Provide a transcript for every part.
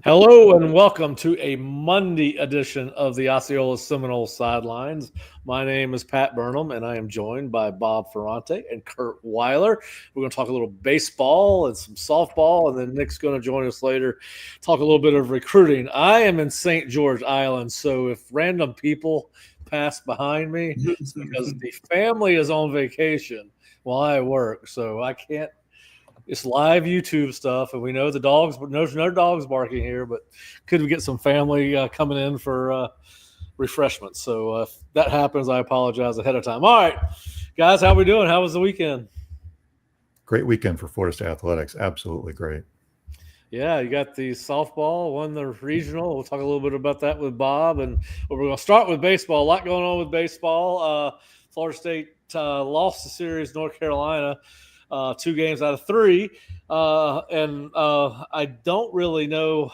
Hello and welcome to a Monday edition of the Osceola Seminole Sidelines. My name is Pat Burnham, and I am joined by Bob Ferrante and Kurt Weiler. We're going to talk a little baseball and some softball, and then Nick's going to join us later, talk a little bit of recruiting. I am in St. George Island, so if random people pass behind me, it's because the family is on vacation while I work, so I can't. It's live YouTube stuff, and we know the dogs. No dogs barking here, but could we get some family coming in for refreshments? So if that happens, I apologize ahead of time. All right, guys, how we doing? How was the weekend? Great weekend for Florida State athletics. Absolutely great. Yeah, you got the softball, won the regional. We'll talk a little bit about that with Bob, and we're going to start with baseball. A lot going on with baseball. Florida State lost the series, North Carolina. 2 games out of 3. And I don't really know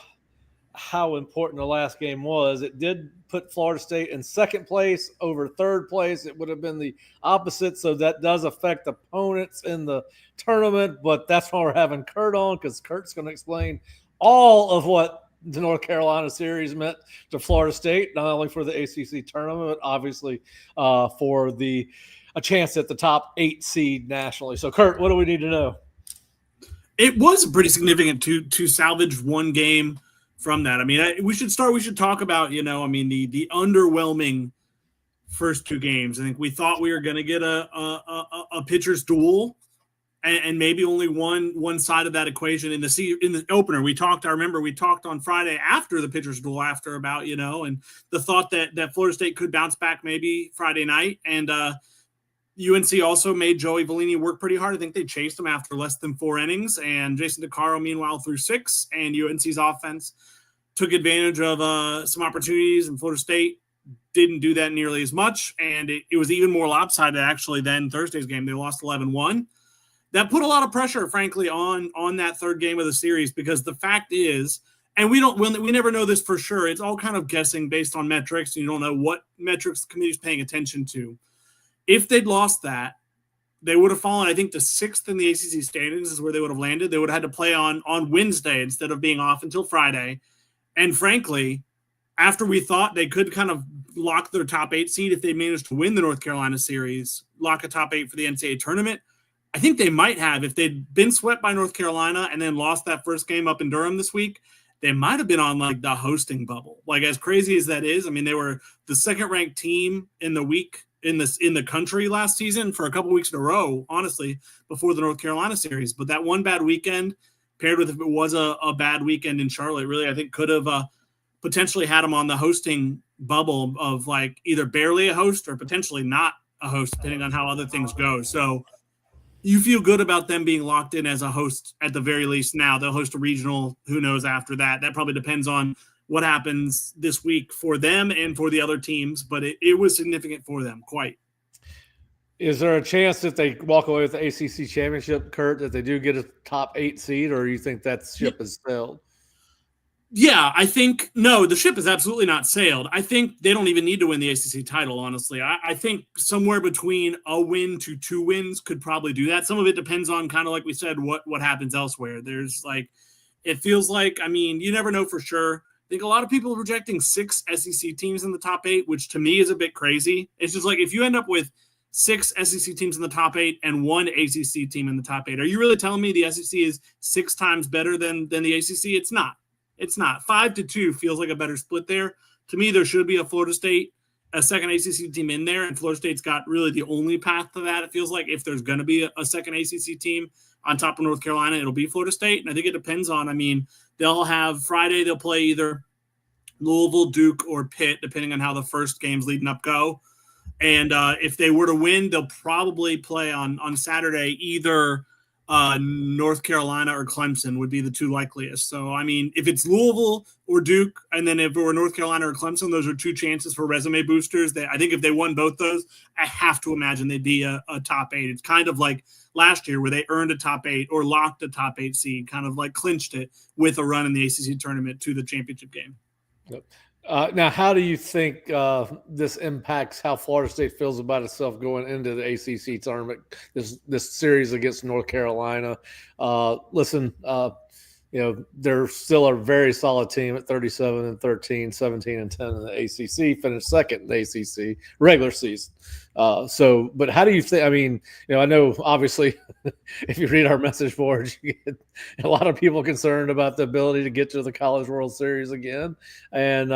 how important the last game was. It did put Florida State in second place over third place. It would have been the opposite. So that does affect opponents in the tournament. But that's why we're having Kurt on, because Kurt's going to explain all of what the North Carolina series meant to Florida State, not only for the ACC tournament, but obviously for a chance at the top 8 seed nationally. So, Kurt, what do we need to know? It was pretty significant to salvage one game from that. I mean, we should talk about, the underwhelming first 2 games. I think we thought we were going to get a pitcher's duel, and maybe only one side of that equation in the opener. I remember we talked on Friday after the pitcher's duel about, and the thought that Florida State could bounce back maybe Friday night. And UNC also made Joey Vellini work pretty hard. I think they chased him after less than 4 innings, and Jason DeCaro, meanwhile, threw 6, and UNC's offense took advantage of some opportunities, and Florida State didn't do that nearly as much, and it was even more lopsided, actually, than Thursday's game. They lost 11-1. That put a lot of pressure, frankly, on that third game of the series, because the fact is, and we never know this for sure, it's all kind of guessing based on metrics, and you don't know what metrics the committee is paying attention to. If they'd lost that, they would have fallen, I think, to 6th in the ACC standings is where they would have landed. They would have had to play on Wednesday instead of being off until Friday. And frankly, after we thought they could kind of lock their top 8 seed if they managed to win the North Carolina series, lock a top 8 for the NCAA tournament, I think they might have. If they'd been swept by North Carolina and then lost that first game up in Durham this week, they might have been on like the hosting bubble. Like, as crazy as that is, I mean, they were the second-ranked team in the week in the country last season for a couple weeks in a row, honestly, before the North Carolina series. But that one bad weekend, paired with if it was a bad weekend in Charlotte, really, I think could have potentially had them on the hosting bubble of like either barely a host or potentially not a host, depending on how other things go. So you feel good about them being locked in as a host at the very least now. They'll host a regional. Who knows after that? That probably depends on what happens this week for them and for the other teams, but it was significant for them, quite. Is there a chance that they walk away with the ACC championship, Kurt, that they do get a top 8 seed, or you think that ship has sailed? Yeah, I think, no, the ship has absolutely not sailed. I think they don't even need to win the ACC title, honestly. I think somewhere between a win to 2 wins could probably do that. Some of it depends on, kind of like we said, what happens elsewhere. There's like, it feels like, I mean, you never know for sure. I think a lot of people are projecting 6 SEC teams in the top 8, which to me is a bit crazy. It's just like, if you end up with 6 SEC teams in the top 8 and 1 ACC team in the top 8, are you really telling me the SEC is 6 times better than the ACC? It's not. It's not. 5-2 feels like a better split there. To me, there should be a second ACC team in there, and Florida State's got really the only path to that. It feels like if there's going to be a second ACC team on top of North Carolina, it'll be Florida State. And I think it depends on, I mean, they'll have Friday, they'll play either Louisville, Duke, or Pitt, depending on how the first games leading up go. And if they were to win, they'll probably play on Saturday. Either North Carolina or Clemson would be the two likeliest. So, I mean, if it's Louisville or Duke, and then if it were North Carolina or Clemson, those are two chances for resume boosters. I think if they won both those, I have to imagine they'd be a top 8. It's kind of like last year where they earned a top 8 or locked a top 8 seed, kind of like clinched it with a run in the ACC tournament to the championship game. Yep. Now, how do you think this impacts how Florida State feels about itself going into the ACC tournament? This series against North Carolina. They're still a very solid team at 37-13, 17-10 in the ACC. Finished second in the ACC regular season. But how do you think? I mean, I know obviously if you read our message boards, you get a lot of people concerned about the ability to get to the College World Series again. And,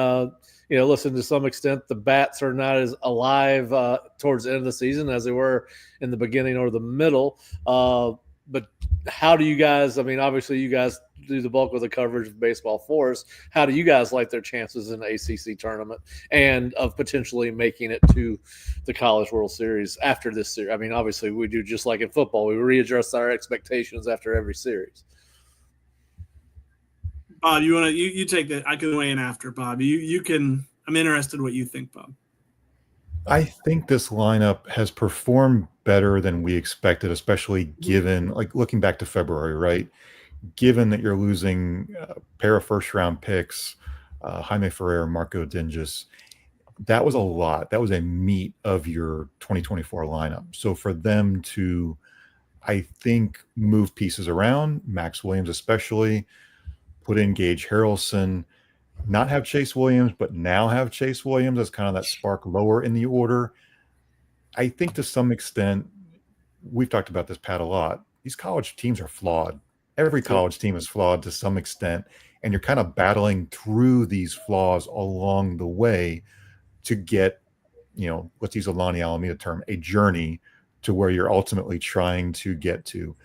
listen, to some extent, the bats are not as alive towards the end of the season as they were in the beginning or the middle. But how do you guys, I mean, obviously you guys do the bulk of the coverage of baseball for us. How do you guys like their chances in the ACC tournament and of potentially making it to the College World Series after this series? I mean, obviously we do just like in football. We readjust our expectations after every series. Bob, you take that. I can weigh in after, Bob. You can. I'm interested in what you think, Bob. I think this lineup has performed better than we expected, especially given, like, looking back to February, right? Given that you're losing a pair of first-round picks, Jaime Ferrer, Marco Dingus, that was a lot. That was a meat of your 2024 lineup. So for them to, I think, move pieces around, Max Williams especially, put in Gage Harrelson, not have Chase Williams, but now have Chase Williams as kind of that spark lower in the order. I think to some extent, we've talked about this, Pat, a lot. These college teams are flawed. Every college team is flawed to some extent, and you're kind of battling through these flaws along the way to get, let's use a Lonnie Alameda term, a journey to where you're ultimately trying to get to.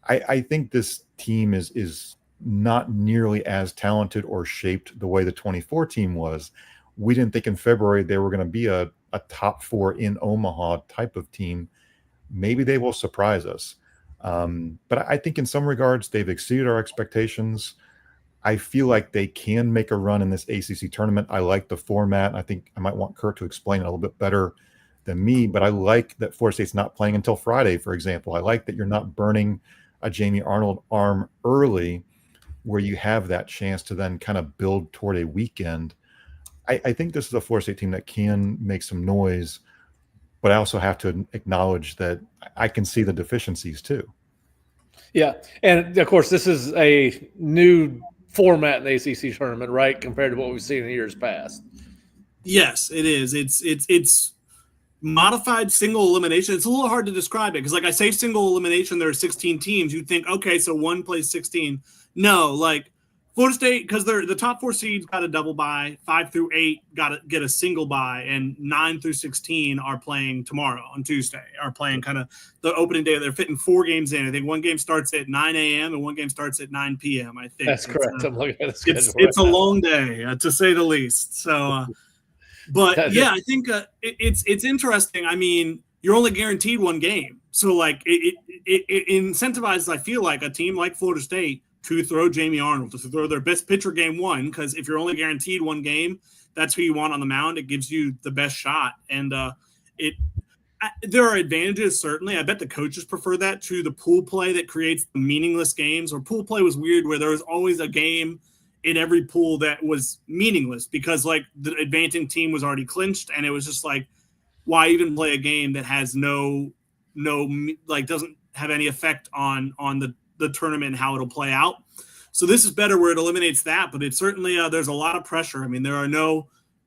I think this team is not nearly as talented or shaped the way the 24 team was. We didn't think in February they were going to be a top 4 in Omaha type of team. Maybe they will surprise us. But I think in some regards they've exceeded our expectations. I feel like they can make a run in this ACC tournament. I like the format. I think I might want Kurt to explain it a little bit better than me, but I like that Florida State's not playing until Friday, for example. I like that you're not burning a Jamie Arnold arm early, where you have that chance to then kind of build toward a weekend. I think this is a Florida State team that can make some noise, but I also have to acknowledge that I can see the deficiencies too. Yeah, and of course, this is a new format in the ACC tournament, right, compared to what we've seen in years past. Yes, it is. It's modified single elimination. It's a little hard to describe it because, like I say, single elimination, there are 16 teams. You'd think, okay, so one plays 16. No, like Florida State, because they're the top 4 seeds got a double bye, 5 through 8 got to get a single bye, and 9 through 16 are playing tomorrow on Tuesday, are playing kind of the opening day. They're fitting 4 games in. I think one game starts at 9 a.m. and one game starts at 9 p.m. I think that's correct. I'm looking at the schedule. It's a long day, to say the least. So, but yeah, I think it's interesting. I mean, you're only guaranteed one game, so like it incentivizes, I feel like, a team like Florida State to throw Jamie Arnold, to throw their best pitcher game 1, because if you're only guaranteed one game, that's who you want on the mound. It gives you the best shot. And there are advantages, certainly. I bet the coaches prefer that to the pool play that creates the meaningless games. Or pool play was weird, where there was always a game in every pool that was meaningless because, like, the advancing team was already clinched, and it was just like, why even play a game that has no doesn't have any effect on the tournament and how it'll play out. So this is better where it eliminates that, but it's certainly there's a lot of pressure. I mean, there are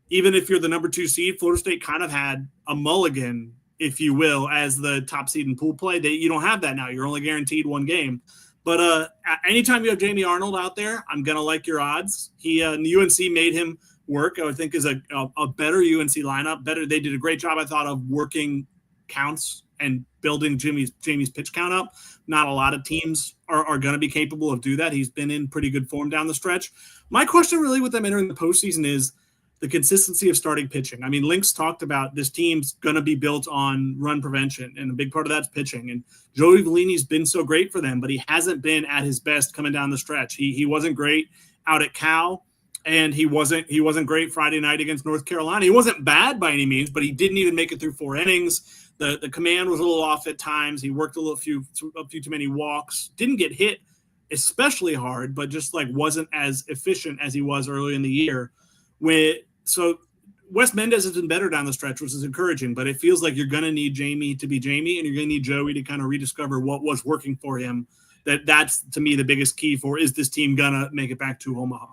even if you're the number 2 seed, Florida State kind of had a mulligan, if you will, as the top seed in pool play. You don't have that now. You're only guaranteed one game. But anytime you have Jamie Arnold out there, I'm going to like your odds. UNC made him work, I would think, is a better UNC lineup. They did a great job, I thought, of working counts and building Jamie's pitch count up. Not a lot of teams are going to be capable of do that. He's been in pretty good form down the stretch. My question really with them entering the postseason is the consistency of starting pitching. I mean, Lynx talked about this team's going to be built on run prevention, and a big part of that's pitching. And Joey Vellini's been so great for them, but he hasn't been at his best coming down the stretch. He wasn't great out at Cal, and he wasn't great Friday night against North Carolina. He wasn't bad by any means, but he didn't even make it through 4 innings. The command was a little off at times. He worked a few too many walks. Didn't get hit especially hard, but just like wasn't as efficient as he was early in the year. So Wes Mendez has been better down the stretch, which is encouraging, but it feels like you're going to need Jamie to be Jamie, and you're going to need Joey to kind of rediscover what was working for him. That's to me the biggest key for, is this team going to make it back to Omaha?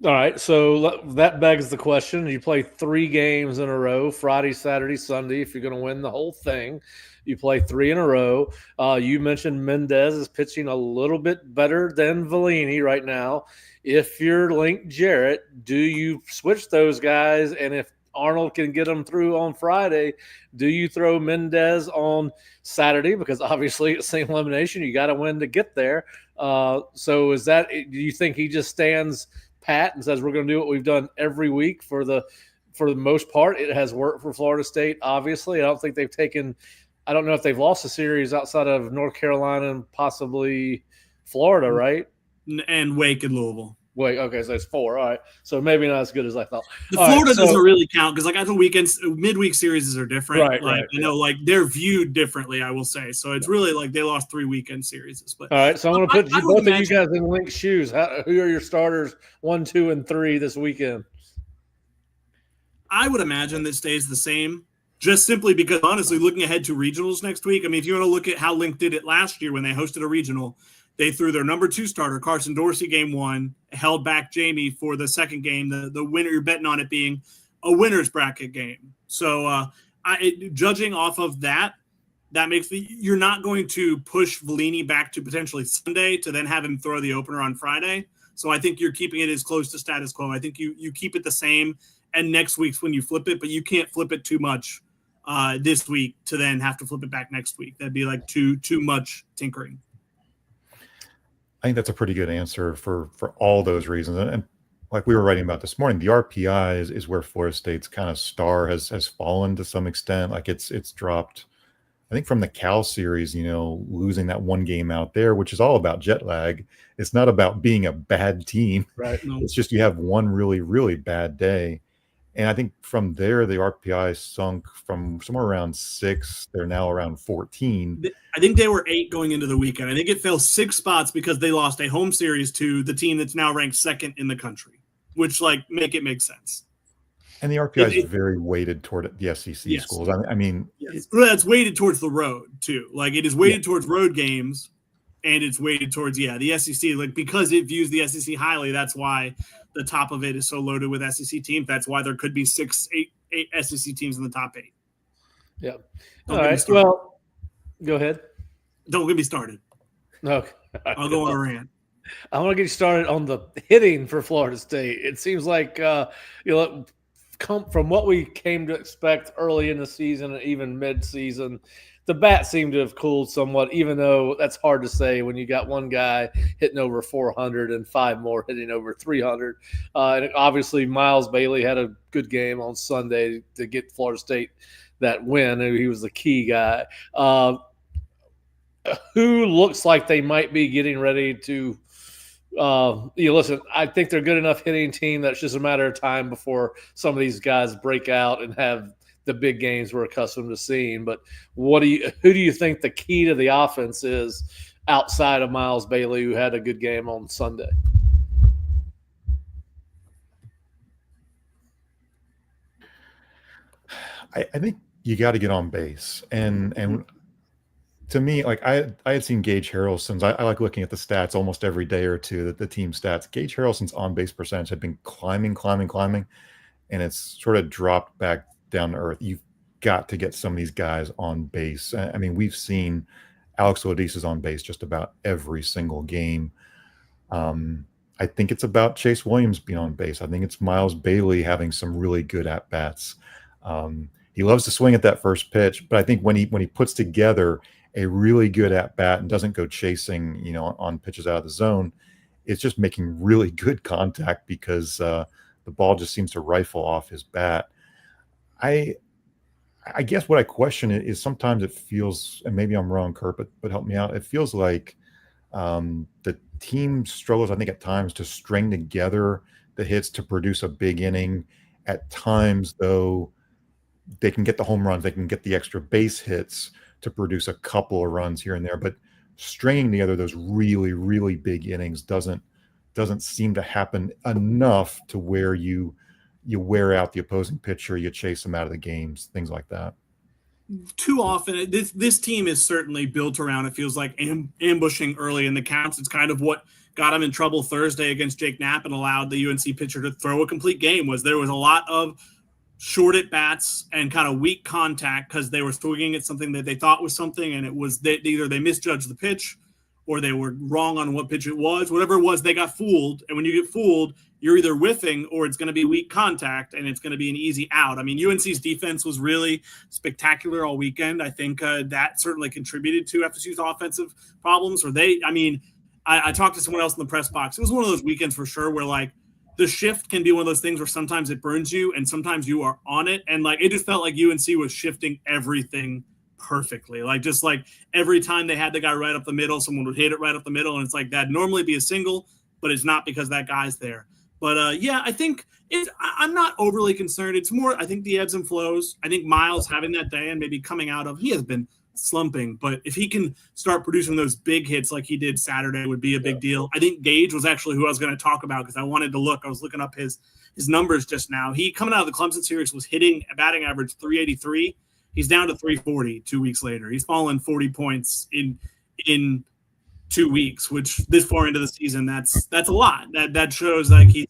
All right, so that begs the question. You play 3 games in a row, Friday, Saturday, Sunday. If you're going to win the whole thing, you play 3 in a row. You mentioned Mendez is pitching a little bit better than Vellini right now. If you're Link Jarrett, do you switch those guys? And if Arnold can get them through on Friday, do you throw Mendez on Saturday? Because obviously it's same elimination. You got to win to get there. So do you think he just stands pat and says we're going to do what we've done every week for the most part? It has worked for Florida State, obviously. I don't know if they've lost a series outside of North Carolina and possibly Florida, right? And Wake and Louisville. Wait, okay, so it's 4. All right, so maybe not as good as I thought. The Florida doesn't really count because, like, I think midweek series are different. Right. You know, like they're viewed differently, I will say. So it's really like they lost 3 weekend series. But all right, so I'm going to put both of you guys in Link's shoes. Who are your starters 1, 2, and 3 this weekend? I would imagine that stays the same, just simply because, honestly, looking ahead to regionals next week. I mean, if you want to look at how Link did it last year when they hosted a regional, they threw their number 2 starter, Carson Dorsey, game 1, held back Jamie for the second game. The winner, you're betting on it being a winner's bracket game. So judging off of that makes you're not going to push Vellini back to potentially Sunday to then have him throw the opener on Friday. So I think you're keeping it as close to status quo. I think you keep it the same, and next week's when you flip it, but you can't flip it too much this week to then have to flip it back next week. That'd be like too much tinkering. I think that's a pretty good answer for all those reasons. And like we were writing about this morning, the RPI is where Florida State's kind of star has fallen to some extent. Like it's dropped, I think, from the Cal series, losing that 1 game out there, which is all about jet lag. It's not about being a bad team. Right. It's just you have one really, really bad day. And I think from there, the RPI sunk from somewhere around 6. They're now around 14. I think they were 8 going into the weekend. I think it fell 6 spots because they lost a home series to the team that's now ranked 2nd in the country, which make sense. And the RPI is very weighted toward the SEC schools. I mean, yes. That's weighted towards the road too. Like it is weighted towards road games, and it's weighted towards the SEC. Like because it views the SEC highly, that's why the top of it is so loaded with SEC teams. That's why there could be 8 SEC teams in the top 8. Yeah. All right. Well, go ahead. Don't get me started. Okay. I'll go on a rant. I want to get you started on the hitting for Florida State. It seems like, from what we came to expect early in the season and even mid-season, the bat seemed to have cooled somewhat, even though that's hard to say when you got one guy hitting over 400 and 5 more hitting over 300. And obviously, Miles Bailey had a good game on Sunday to get Florida State that win. He was the key guy. Who looks like they might be getting ready to listen, I think they're a good enough hitting team that's just a matter of time before some of these guys break out and have the big games we're accustomed to seeing. But who do you think the key to the offense is outside of Miles Bailey, who had a good game on Sunday? I think you got to get on base. And to me, like I had seen Gage Harrelson's. I like looking at the stats almost every day or two, the team stats. Gage Harrelson's on-base percentage had been climbing, and it's sort of dropped back down to earth. You've got to get some of these guys on base. I mean, we've seen Alex Odise's on base just about every single game. I think it's about Chase Williams being on base. I think it's Miles Bailey having some really good at-bats. He loves to swing at that first pitch, but I think when he puts together a really good at-bat and doesn't go chasing, on pitches out of the zone, it's just making really good contact because the the ball just seems to rifle off his bat. I guess what I question is sometimes it feels, and maybe I'm wrong, Kurt, but help me out. It feels like the team struggles, I think, at times to string together the hits to produce a big inning. At times, though, they can get the home runs, they can get the extra base hits to produce a couple of runs here and there, but stringing together those really, really big innings doesn't seem to happen enough to where you wear out the opposing pitcher, you chase them out of the games, things like that. Too often, this team is certainly built around, it feels like, ambushing early in the counts. It's kind of what got him in trouble Thursday against Jake Knapp and allowed the UNC pitcher to throw a complete game. There was a lot of short at bats and kind of weak contact because they were swinging at something that they thought was something, and it was either they misjudged the pitch or they were wrong on what pitch it was. Whatever it was, they got fooled. And when you get fooled, you're either whiffing or it's going to be weak contact and it's going to be an easy out. I mean, UNC's defense was really spectacular all weekend. I think that certainly contributed to FSU's offensive problems. I talked to someone else in the press box. It was one of those weekends for sure where, like, the shift can be one of those things where sometimes it burns you and sometimes you are on it. And, like, it just felt like UNC was shifting everything perfectly. Just like every time they had the guy right up the middle, someone would hit it right up the middle. And it's like that'd normally be a single, but it's not because that guy's there. But I think I'm not overly concerned. It's more, I think, the ebbs and flows. I think Miles having that day and maybe coming out of, he has been slumping, but if he can start producing those big hits like he did Saturday would be a big deal. I think Gage was actually who I was going to talk about because I wanted to look. I was looking up his numbers just now. He, coming out of the Clemson series, was hitting a batting average 383. He's down to 340 2 weeks later. He's fallen 40 points in 2 weeks, which this far into the season, that's a lot. That shows like he's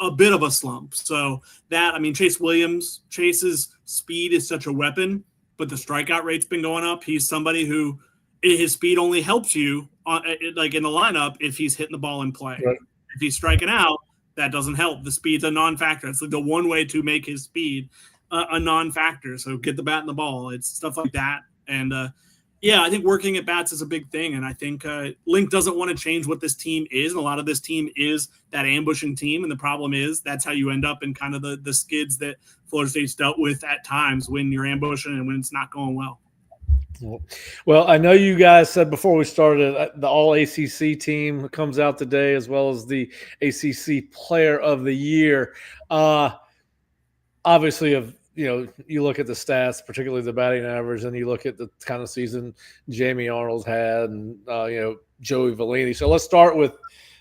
a bit of a slump. So that, I mean, Chase's speed is such a weapon, but the strikeout rate's been going up. He's somebody who his speed only helps you like in the lineup if he's hitting the ball in play. Right. If he's striking out, that doesn't help. The speed's a non-factor. It's like the one way to make his speed a non-factor. So get the bat and the ball. It's stuff like that. And I think working at bats is a big thing. And I think Link doesn't want to change what this team is. And a lot of this team is that ambushing team. And the problem is that's how you end up in kind of the skids that Florida State's dealt with at times when you're ambushing and when it's not going well. Well, I know you guys said before we started the All-ACC team comes out today, as well as the ACC Player of the Year. Obviously, you look at the stats, particularly the batting average, and you look at the kind of season Jamie Arnold's had and, Joey Vellini. So let's start with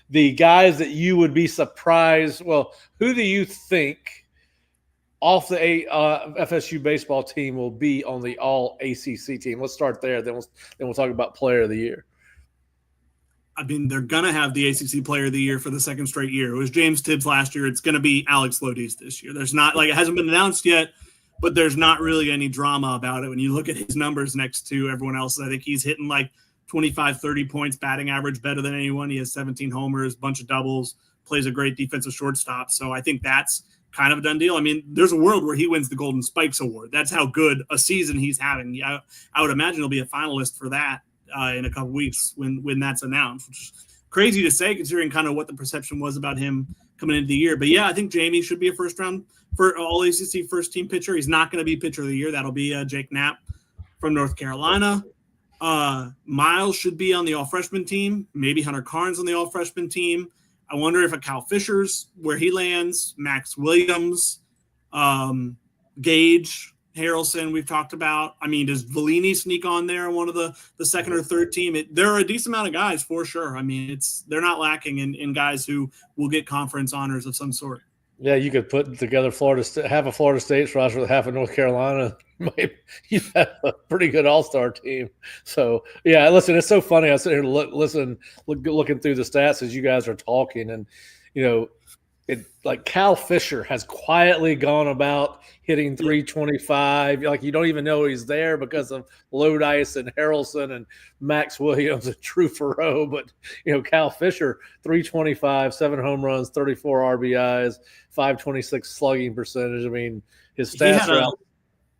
the guys that you would be surprised. Well, who do you think off the FSU baseball team will be on the All-ACC team? Let's start there. Then we'll talk about Player of the Year. I mean, they're going to have the ACC Player of the Year for the second straight year. It was James Tibbs last year. It's going to be Alex Lodiz this year. There's not, it hasn't been announced yet, but there's not really any drama about it. When you look at his numbers next to everyone else, I think he's hitting 25, 30 points, batting average better than anyone. He has 17 homers, bunch of doubles, plays a great defensive shortstop. So I think that's kind of a done deal. I mean, there's a world where he wins the Golden Spikes Award. That's how good a season he's having. I would imagine he'll be a finalist for that in a couple weeks when that's announced, which is crazy to say considering kind of what the perception was about him coming into the year. But I think Jamie should be a first round for All ACC first team pitcher. He's not going to be pitcher of the year. That'll be Jake Knapp from North Carolina. Miles should be on the all freshman team. Maybe Hunter Carnes on the all freshman team. I wonder if a Cal Fisher's where he lands. Max Williams, Gage, Harrelson, we've talked about. I mean, does Vellini sneak on there on one of the second or third team? There are a decent amount of guys for sure. I mean, they're not lacking in guys who will get conference honors of some sort. Yeah, you could put together half of Florida State's roster with half of North Carolina. You have a pretty good all-star team. So, listen, it's so funny. I sit here looking through the stats as you guys are talking, and, Cal Fisher has quietly gone about hitting 325. You don't even know he's there because of Lodice and Harrelson and Max Williams and Drew Farrow. But, Cal Fisher, 325, 7 home runs, 34 RBIs, 526 slugging percentage. I mean, his stats are out.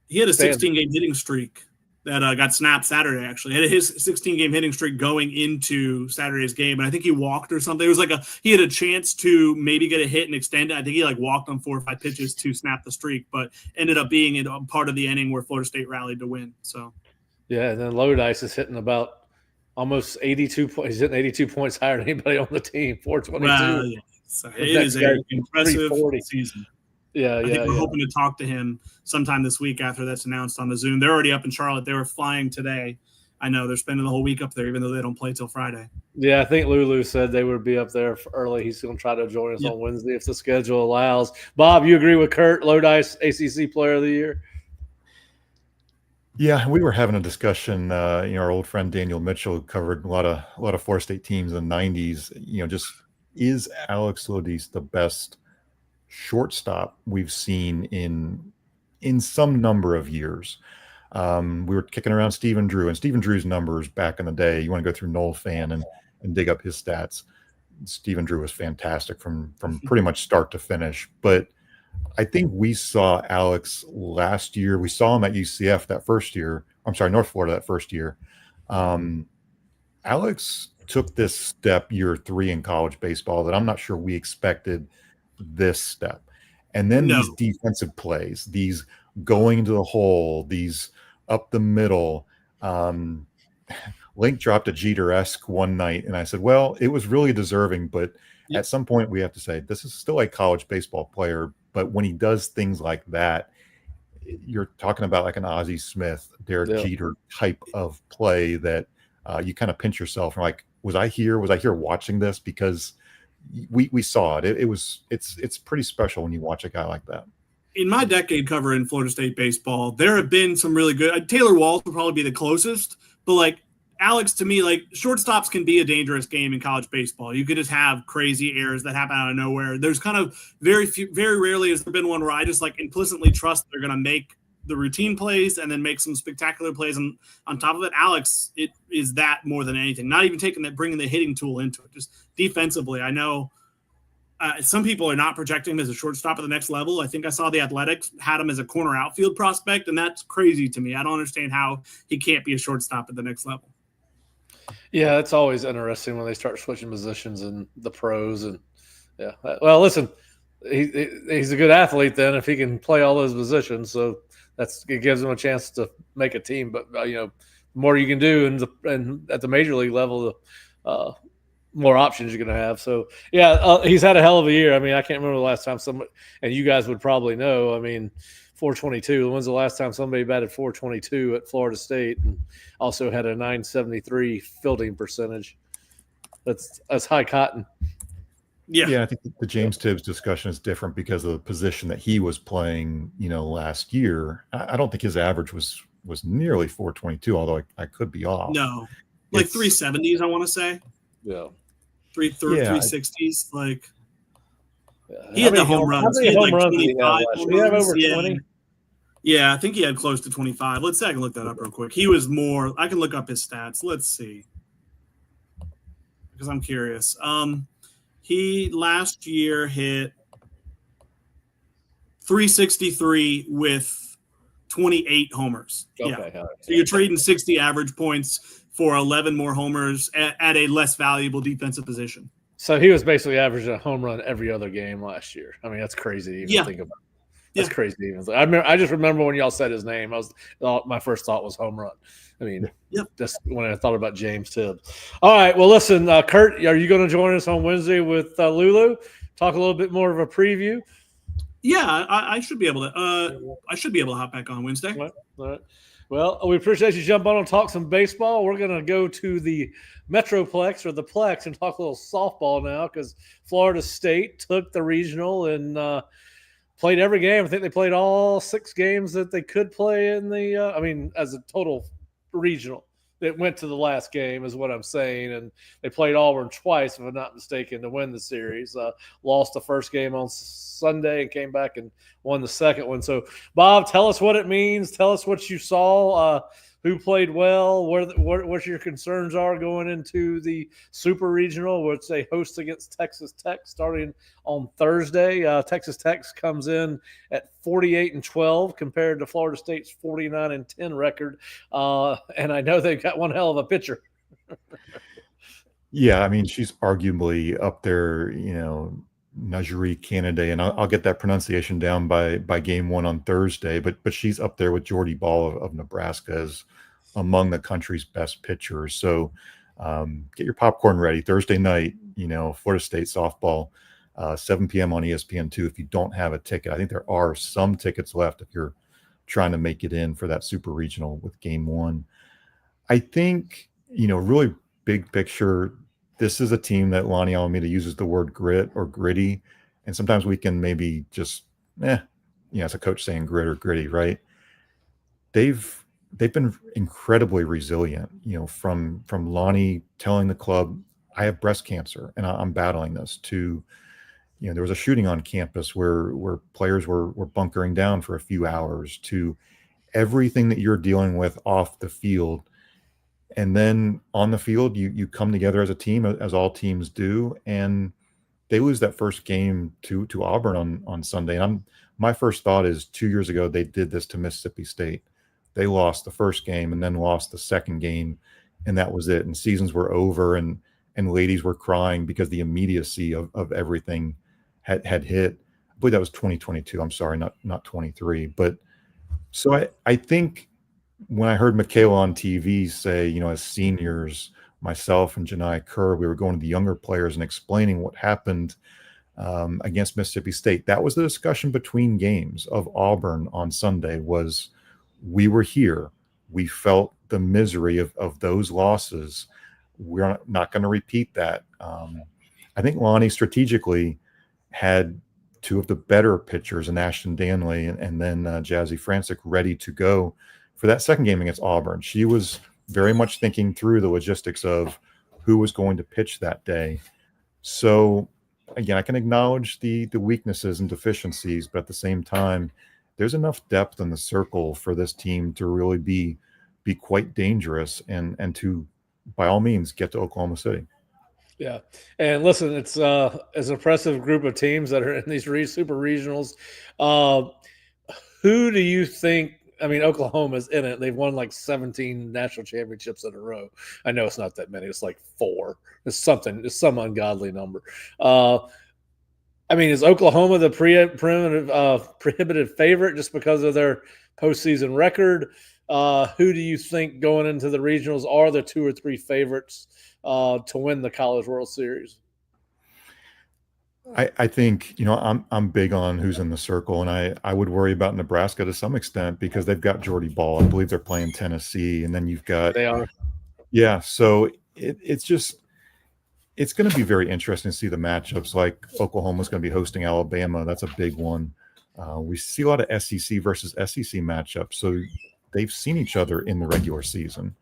He had a 16-game hitting streak that got snapped Saturday, actually. Had his 16-game hitting streak going into Saturday's game, and I think he walked or something. It was like he had a chance to maybe get a hit and extend it. I think he walked on 4 or 5 pitches to snap the streak, but ended up being in part of the inning where Florida State rallied to win. So, yeah, and then Lodice is hitting about almost 82 points. He's hitting 82 points higher than anybody on the team, 422. Well, yeah. So it is an impressive season. Yeah, I think we're hoping to talk to him sometime this week after that's announced on the Zoom. They're already up in Charlotte. They were flying today. I know they're spending the whole week up there, even though they don't play till Friday. Yeah, I think Lulu said they would be up there early. He's going to try to join us on Wednesday if the schedule allows. Bob, you agree with Kurt? Lodice, ACC Player of the Year? Yeah, we were having a discussion. Our old friend Daniel Mitchell, who covered a lot of Florida State teams in the '90s. Just is Alex Lodice the best shortstop we've seen in some number of years? We were kicking around Stephen Drew, and Stephen Drew's numbers back in the day. You want to go through Noel Fan and dig up his stats. Stephen Drew was fantastic from pretty much start to finish. But I think we saw Alex last year. We saw him at UCF that first year. I'm sorry, North Florida that first year. Alex took this step year 3 in college baseball that I'm not sure we expected this step. And then these defensive plays, these going into the hole, these up the middle. Link dropped a Jeter-esque one night, and I said, well, it was really deserving, but at some point we have to say this is still a college baseball player. But when he does things like that, you're talking about like an Ozzie Smith, Derek Jeter type of play that you kind of pinch yourself and like, was I here watching this? Because we saw it. It's pretty special when you watch a guy like that. In my decade covering Florida State baseball, there have been some really good. Taylor Walsh would probably be the closest, but like Alex, to me, like shortstops can be a dangerous game in college baseball. You could just have crazy errors that happen out of nowhere. There's kind of very rarely has there been one where I just like implicitly trust they're going to make the routine plays and then make some spectacular plays. And on top of it, Alex, it is that more than anything. Not even bringing the hitting tool into it, just defensively. I know some people are not projecting him as a shortstop at the next level. I think I saw the Athletics had him as a corner outfield prospect, and that's crazy to me. I don't understand how he can't be a shortstop at the next level. Yeah, it's always interesting when they start switching positions in the pros. And yeah, well, listen, he's a good athlete then if he can play all those positions. So it gives him a chance to make a team. But the more you can do and at the major league level, the more options you're going to have. So yeah, he's had a hell of a year. I mean, I can't remember the last time somebody, and you guys would probably know. I mean, 422. When's the last time somebody batted 422 at Florida State and also had a 973 fielding percentage? That's high cotton. Yeah, I think the James Tibbs discussion is different because of the position that he was playing, last year. I don't think his average was nearly 422, although I could be off. No, like 370s, I want to say. Yeah. 360s, like he had the home runs. He had like 25 home runs. Over 20. Yeah, I think he had close to 25. Let's see, I can look that up real quick. He was more. I can look up his stats. Let's see, because I'm curious. He last year hit 363 with 28 homers. Okay, yeah. So you're trading 60 average points for 11 more homers at a less valuable defensive position. So he was basically averaging a home run every other game last year. I mean, that's crazy to even think about. That's crazy to even think. I just remember when y'all said his name, my first thought was home run. I mean, that's when I thought about James Tibbs. All right, well, listen, Kurt, are you going to join us on Wednesday with Lulu? Talk a little bit more of a preview. Yeah, I should be able to. I should be able to hop back on Wednesday. All right. Well, we appreciate you jumping on and talk some baseball. We're going to go to the Metroplex or the Plex and talk a little softball now because Florida State took the regional and played every game. I think they played all 6 games that they could play in the as a total regional. It went to the last game is what I'm saying, and they played Auburn twice, if I'm not mistaken, to win the series. Lost the first game on Sunday and came back and won the second one. So, Bob, tell us what it means. Tell us what you saw. who played well, what your concerns are going into the Super Regional, which they host against Texas Tech starting on Thursday. Texas Tech comes in at 48-12 compared to Florida State's 49-10 record, and I know they've got one hell of a pitcher. Yeah, I mean, she's arguably up there, Najee candidate, and I'll get that pronunciation down by game one on Thursday. But she's up there with Jordy Ball of Nebraska as among the country's best pitchers. So get your popcorn ready. Thursday night, Florida State softball, 7 p.m. on ESPN2. If you don't have a ticket, I think there are some tickets left if you're trying to make it in for that super regional with game one. I think, really big picture, this is a team that Lonnie Alameda uses the word grit or gritty. And sometimes we can maybe just, it's a coach saying grit or gritty, right? They've been incredibly resilient, from Lonnie telling the club, I have breast cancer and I'm battling this, to, there was a shooting on campus where players were bunkering down for a few hours, to everything that you're dealing with off the field. And then on the field, you come together as a team, as all teams do, and they lose that first game to Auburn on Sunday. And my first thought is 2 years ago, they did this to Mississippi State. They lost the first game and then lost the second game, and that was it. And seasons were over, and ladies were crying because the immediacy of everything had hit. I believe that was 2022. I'm sorry, not 23. But so I think when I heard Michaela on TV say, as seniors, myself and Janai Kerr, we were going to the younger players and explaining what happened against Mississippi State. That was the discussion between games of Auburn on Sunday. Was we were here. We felt the misery of those losses. We're not going to repeat that. I think Lonnie strategically had two of the better pitchers in Ashton Danley and then Jazzy Francic ready to go for that second game against Auburn. She was very much thinking through the logistics of who was going to pitch that day. So again, I can acknowledge the weaknesses and deficiencies, but at the same time, there's enough depth in the circle for this team to really be quite dangerous and to, by all means, get to Oklahoma City. Yeah. And listen, it's an impressive group of teams that are in these super regionals. Who do you think? I mean, Oklahoma's in it. They've won like 17 national championships in a row. I know it's not that many. It's like 4. It's some ungodly number. I mean, is Oklahoma the prohibitive favorite just because of their postseason record? Who do you think going into the regionals are the 2 or 3 favorites to win the College World Series? I think, I'm big on who's in the circle, and I would worry about Nebraska to some extent because they've got Jordy Ball. I believe they're playing Tennessee, and then you've got – They are. Yeah, so it's going to be very interesting to see the matchups. Like Oklahoma's going to be hosting Alabama. That's a big one. We see a lot of SEC versus SEC matchups, so they've seen each other in the regular season.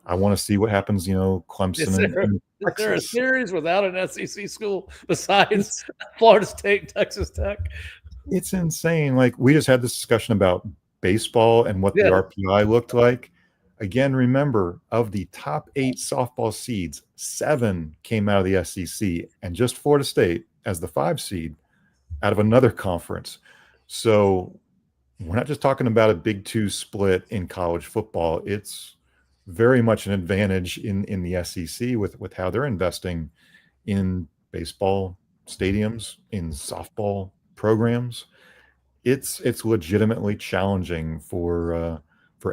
I want to see what happens, Clemson. Is there a series without an SEC school besides Florida State and Texas Tech? It's insane. Like, we just had this discussion about baseball and what the RPI looked like. Again, remember, of the top 8 softball seeds, 7 came out of the SEC, and just Florida State as the 5 seed out of another conference. So we're not just talking about a Big 2 split in college football. It's very much an advantage in the SEC with how they're investing in baseball stadiums, in softball programs. It's legitimately challenging for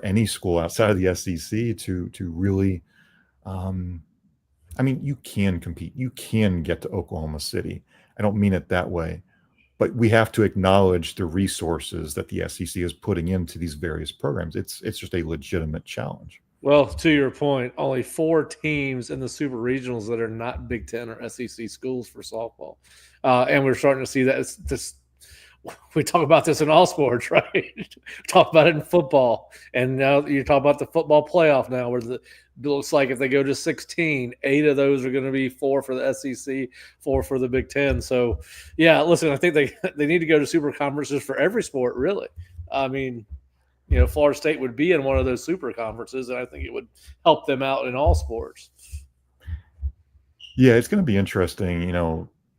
any school outside of the SEC to really. I mean, you can compete. You can get to Oklahoma City. I don't mean it that way, but we have to acknowledge the resources that the SEC is putting into these various programs. It's just a legitimate challenge. Well, to your point, only 4 teams in the super regionals that are not Big Ten or SEC schools for softball. And we're starting to see that. We talk about this in all sports, right? We talk about it in football. And now you talk about the football playoff now where it looks like if they go to 16, 8 of those are going to be 4 for the SEC, 4 for the Big Ten. So, yeah, listen, I think they need to go to super conferences for every sport, really. I mean, Florida State would be in one of those super conferences, and I think it would help them out in all sports. Yeah, it's going to be interesting.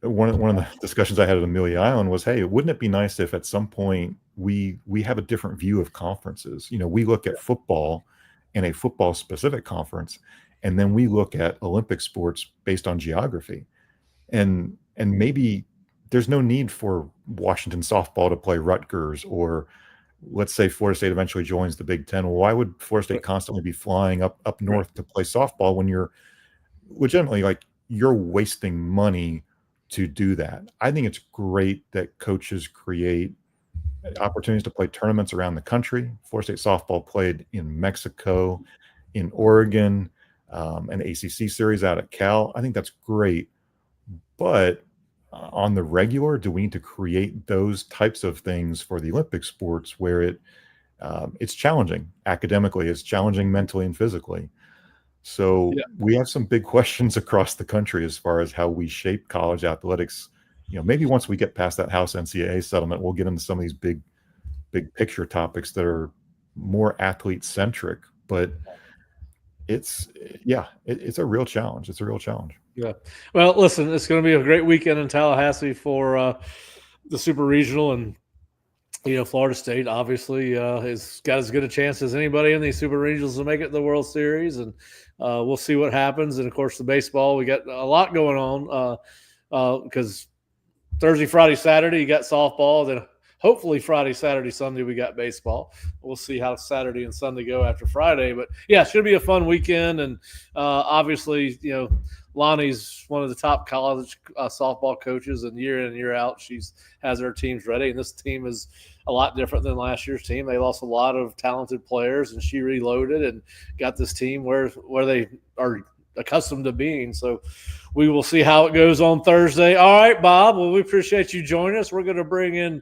One of the discussions I had at Amelia Island was, hey, wouldn't it be nice if at some point we have a different view of conferences? We look at football in a football specific conference, and then we look at Olympic sports based on geography. And maybe there's no need for Washington softball to play Rutgers, or let's say Florida State eventually joins the Big Ten. Well, why would Florida State constantly be flying up north to play softball when you're legitimately you're wasting money to do that? I think it's great that coaches create opportunities to play tournaments around the country. Florida State softball played in Mexico, in Oregon, an ACC series out at Cal. I think that's great. But on the regular, do we need to create those types of things for the Olympic sports where it's challenging academically, it's challenging mentally and physically? So we have some big questions across the country as far as how we shape college athletics. Maybe once we get past that House NCAA settlement, we'll get into some of these big picture topics that are more athlete centric. But it's a real challenge. It's a real challenge. Yeah. Well, listen, it's going to be a great weekend in Tallahassee for the Super Regional, and Florida State obviously has got as good a chance as anybody in these Super Regionals to make it to the World Series, and we'll see what happens. And of course, the baseball, we got a lot going on because Thursday, Friday, Saturday, you got softball. Then hopefully Friday, Saturday, Sunday, we got baseball. We'll see how Saturday and Sunday go after Friday. But yeah, it should be a fun weekend. And obviously, Lonnie's one of the top college softball coaches, and year in and year out, she has her teams ready. And this team is a lot different than last year's team. They lost a lot of talented players, and she reloaded and got this team where they are accustomed to being. So we will see how it goes on Thursday. All right, Bob. Well, we appreciate you joining us. We're going to bring in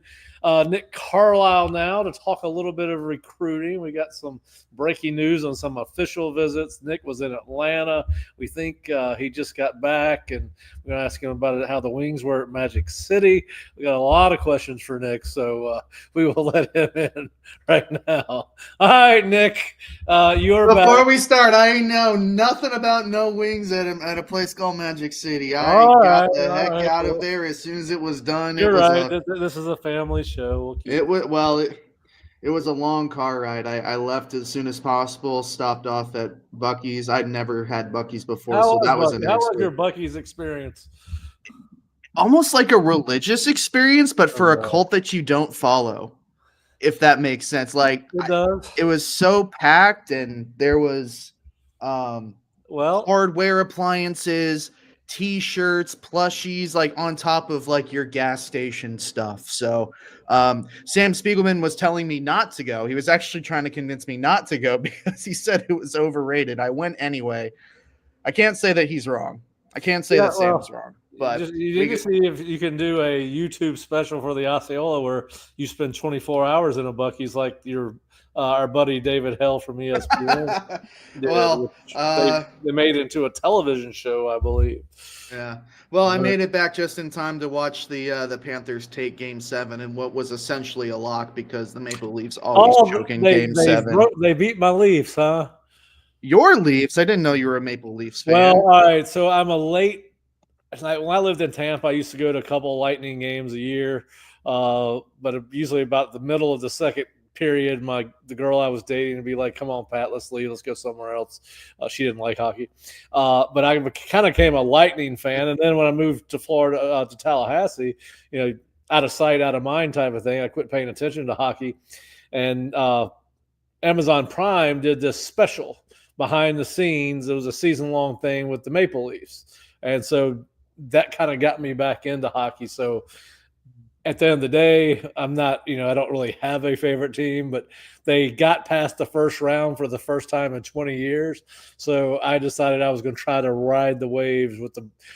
Nick Carlisle now to talk a little bit of recruiting. We got some breaking news on some official visits. Nick was in Atlanta. We think he just got back, and we're going to ask him about how the Wings were at Magic City. We got a lot of questions for Nick, so we will let him in right now. All right, Nick, you're back. Before we start, I know nothing about no Wings at a place called Magic City. I got the heck out of there as soon as it was done. You're right. This is a family show. It was a long car ride. I left as soon as possible, stopped off at Buc-ee's. I'd never had Buc-ee's before, How was your Buc-ee's experience? Almost like a religious experience, but for a cult that you don't follow, if that makes sense. Like, it was so packed, and there was hardware appliances, T-shirts, plushies, like on top of like your gas station stuff. So Sam Spiegelman was telling me not to go. He was actually trying to convince me not to go because he said it was overrated. I went anyway. I can't say that he's wrong. I can't say that Sam's wrong. But you need to see if you can do a YouTube special for the Osceola where you spend 24 hours in a Buc-ee's like your our buddy David Hell from ESPN. They made it into a television show, I believe. Yeah. Well, I made it back just in time to watch the Panthers take Game 7 and what was essentially a lock because the Maple Leafs always choke in Game 7. They beat my Leafs, huh? Your Leafs? I didn't know you were a Maple Leafs fan. Well, all right. So I'm a late. When I lived in Tampa, I used to go to a couple of Lightning games a year, but usually about the middle of the second period, the girl I was dating would be like, "Come on, Pat, let's leave. Let's go somewhere else." She didn't like hockey, but I kind of became a Lightning fan. And then when I moved to Florida, to Tallahassee, out of sight, out of mind type of thing, I quit paying attention to hockey. And Amazon Prime did this special behind the scenes. It was a season-long thing with the Maple Leafs, and so that kind of got me back into hockey. So at the end of the day, I'm not, I don't really have a favorite team, but they got past the first round for the first time in 20 years. So I decided I was going to try to ride the waves with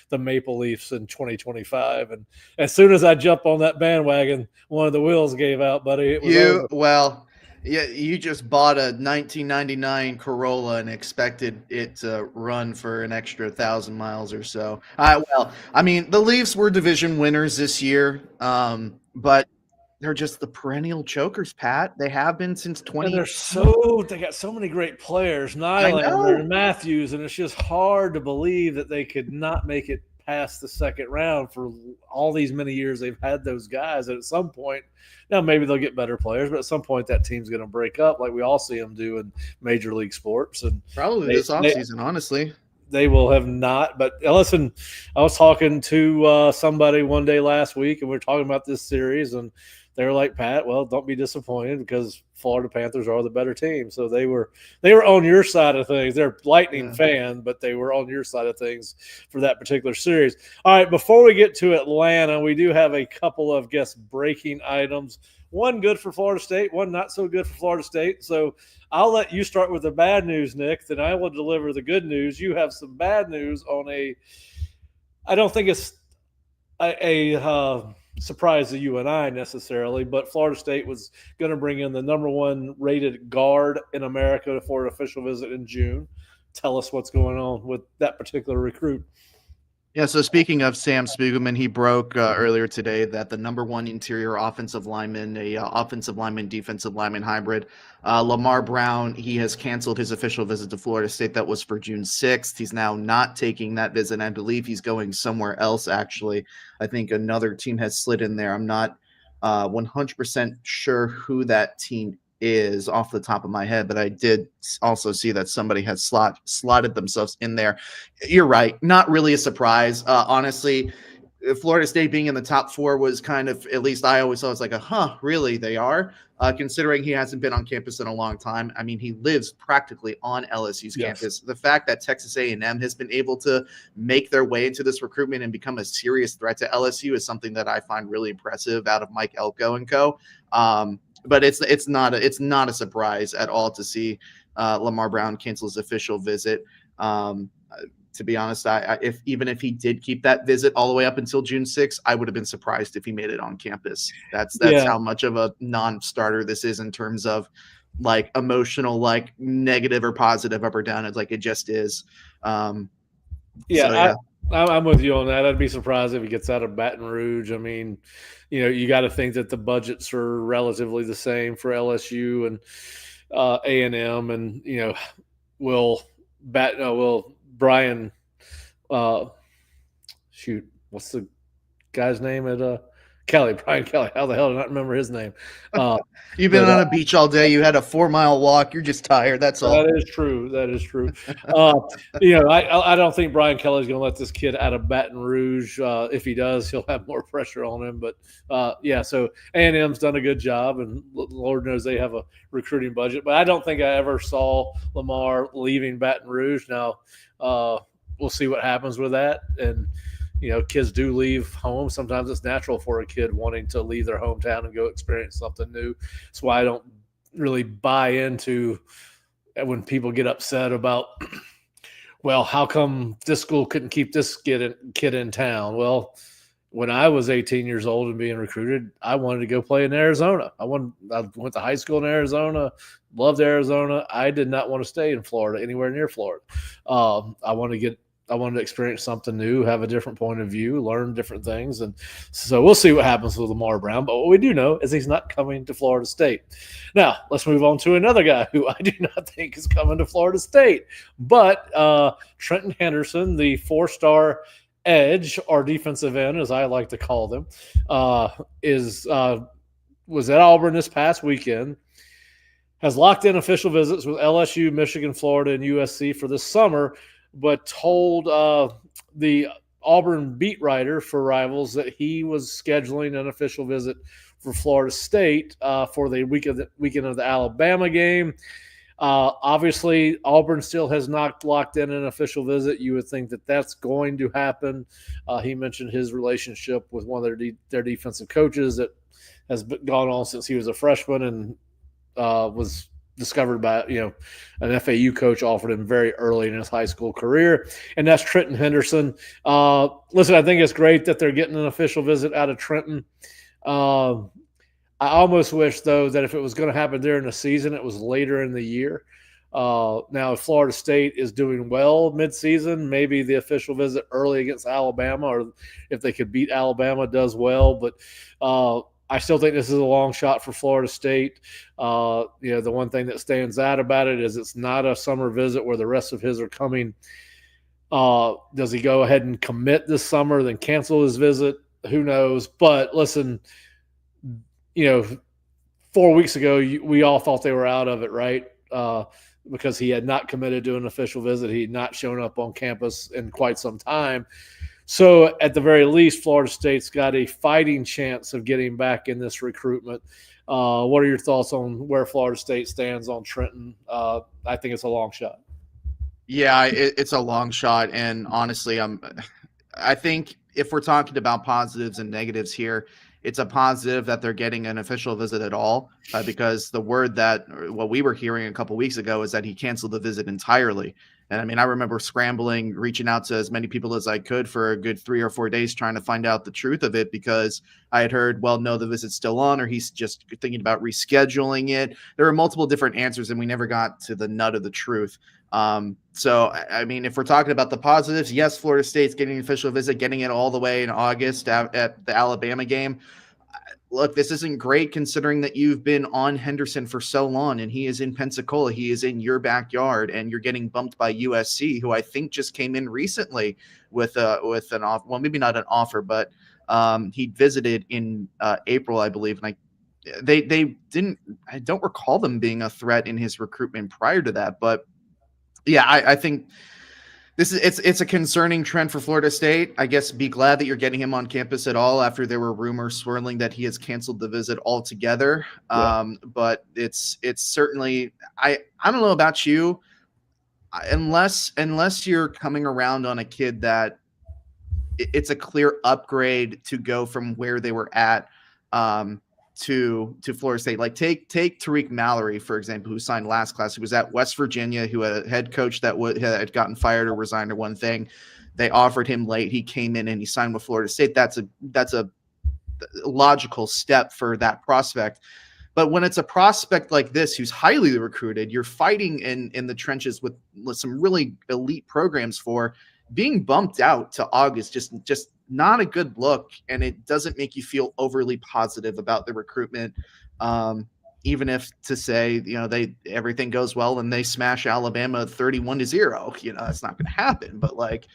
the Maple Leafs in 2025. And as soon as I jumped on that bandwagon, one of the wheels gave out, buddy. It was over. Yeah, you just bought a 1999 Corolla and expected it to run for an extra 1,000 miles or so. The Leafs were division winners this year, but they're just the perennial chokers, Pat. They have been since 20. And they got so many great players, I Nylander know. and Matthews, and it's just hard to believe that they could not make it past the second round for all these many years they've had those guys. And at some point, now maybe they'll get better players, but at some point that team's going to break up like we all see them do in major league sports. And Probably this offseason, honestly. They will have not. But listen, I was talking to somebody one day last week, and we were talking about this series, and they were like, Pat, well, don't be disappointed because Florida Panthers are the better team. So they were on your side of things. They're Lightning fan, but they were on your side of things for that particular series. All right, before we get to Atlanta, we do have a couple of breaking items. One good for Florida State, one not so good for Florida State. So I'll let you start with the bad news, Nick, then I will deliver the good news. You have some bad news on I don't think it's a surprise to you and I necessarily, but Florida State was going to bring in the number 1 rated guard in America for an official visit in June. Tell us what's going on with that particular recruit. Yeah, so speaking of Sam Spiegelman, he broke earlier today that the number 1 interior offensive lineman, offensive lineman, defensive lineman hybrid, Lamar Brown, he has canceled his official visit to Florida State. That was for June 6th. He's now not taking that visit. I believe he's going somewhere else, actually. I think another team has slid in there. I'm not 100% sure who that team is off the top of my head, but I did also see that somebody had slotted themselves in there. You're right. Not really a surprise. Honestly, Florida State being in the top 4 was kind of, at least I always thought, it's like, really? They are? Considering he hasn't been on campus in a long time. I mean, he lives practically on LSU's campus. The fact that Texas A&M has been able to make their way into this recruitment and become a serious threat to LSU is something that I find really impressive out of Mike Elko and co. But it's not a surprise at all to see Lamar Brown cancel his official visit. To be honest, even if he did keep that visit all the way up until June 6th, I would have been surprised if he made it on campus. That's how much of a non-starter this is in terms of like emotional, like negative or positive, up or down. It's like it just is. I'm with you on that. I'd be surprised if he gets out of Baton Rouge. I mean, you got to think that the budgets are relatively the same for LSU and A&M, and will Brian, what's the guy's name at Brian Kelly. How the hell did I not remember his name? You've been on a beach all day. You had a 4-mile walk. You're just tired. That's all. That is true. I don't think Brian Kelly's going to let this kid out of Baton Rouge. If he does, he'll have more pressure on him. But so A&M's done a good job, and Lord knows they have a recruiting budget. But I don't think I ever saw Lamar leaving Baton Rouge. Now we'll see what happens with that. And kids do leave home. Sometimes it's natural for a kid wanting to leave their hometown and go experience something new. That's why I don't really buy into when people get upset about, well, how come this school couldn't keep this kid in town? Well, when I was 18 years old and being recruited, I wanted to go play in Arizona. I went to high school in Arizona, loved Arizona. I did not want to stay in Florida, anywhere near Florida. I wanted to experience something new, have a different point of view, learn different things. And so we'll see what happens with Lamar Brown. But what we do know is he's not coming to Florida State. Now, let's move on to another guy who I do not think is coming to Florida State. But Trenton Henderson, the 4-star edge, or defensive end, as I like to call them, was at Auburn this past weekend, has locked in official visits with LSU, Michigan, Florida, and USC for this summer, but told the Auburn beat writer for Rivals that he was scheduling an official visit for Florida State for the weekend of the Alabama game. Obviously, Auburn still has not locked in an official visit. You would think that that's going to happen. He mentioned his relationship with one of their defensive coaches that has gone on since he was a freshman and was discovered by an FAU coach, offered him very early in his high school career, and that's Trenton Henderson. Listen, I think it's great that they're getting an official visit out of Trenton. I almost wish, though, that if it was going to happen during the season, it was later in the year. Now, if Florida State is doing well midseason, maybe the official visit early against Alabama, or if they could beat Alabama, does well. But I still think this is a long shot for Florida State. The one thing that stands out about it is it's not a summer visit where the rest of his are coming. Does he go ahead and commit this summer, then cancel his visit? Who knows? But listen, 4 weeks ago, we all thought they were out of it, right? Because he had not committed to an official visit. He had not shown up on campus in quite some time. So at the very least, Florida State's got a fighting chance of getting back in this recruitment. What are your thoughts on where Florida State stands on Trenton? I think it's a long shot. Yeah, it's a long shot. And honestly, I think if we're talking about positives and negatives here, it's a positive that they're getting an official visit at all, because the word what we were hearing a couple weeks ago is that he canceled the visit entirely. And I mean, I remember scrambling, reaching out to as many people as I could for a good 3 or 4 days trying to find out the truth of it, because I had heard, well, no, the visit's still on, or he's just thinking about rescheduling it. There were multiple different answers, and we never got to the nut of the truth. So, I mean, if we're talking about the positives, yes, Florida State's getting an official visit, getting it all the way in August at the Alabama game. Look, this isn't great considering that you've been on Henderson for so long, and he is in Pensacola. He is in your backyard, and you're getting bumped by USC, who I think just came in recently with an offer. Well, maybe not an offer, but he visited in April, I believe, and they didn't. I don't recall them being a threat in his recruitment prior to that, but yeah, I think it's a concerning trend for Florida State. I guess be glad that you're getting him on campus at all after there were rumors swirling that he has canceled the visit altogether. Yeah. But it's certainly, I don't know about you, unless you're coming around on a kid that it's a clear upgrade to go from where they were at to Florida State. Like take Tariq Mallory, for example, who signed last class, who was at West Virginia, who had a head coach that had gotten fired or resigned or one thing. They offered him late. He came in and he signed with Florida State. That's a logical step for that prospect. But when it's a prospect like this, who's highly recruited, you're fighting in the trenches with some really elite programs for being bumped out to August, just not a good look, and it doesn't make you feel overly positive about the recruitment. Even if to say, everything goes well and they smash Alabama 31-0, it's not going to happen. But like,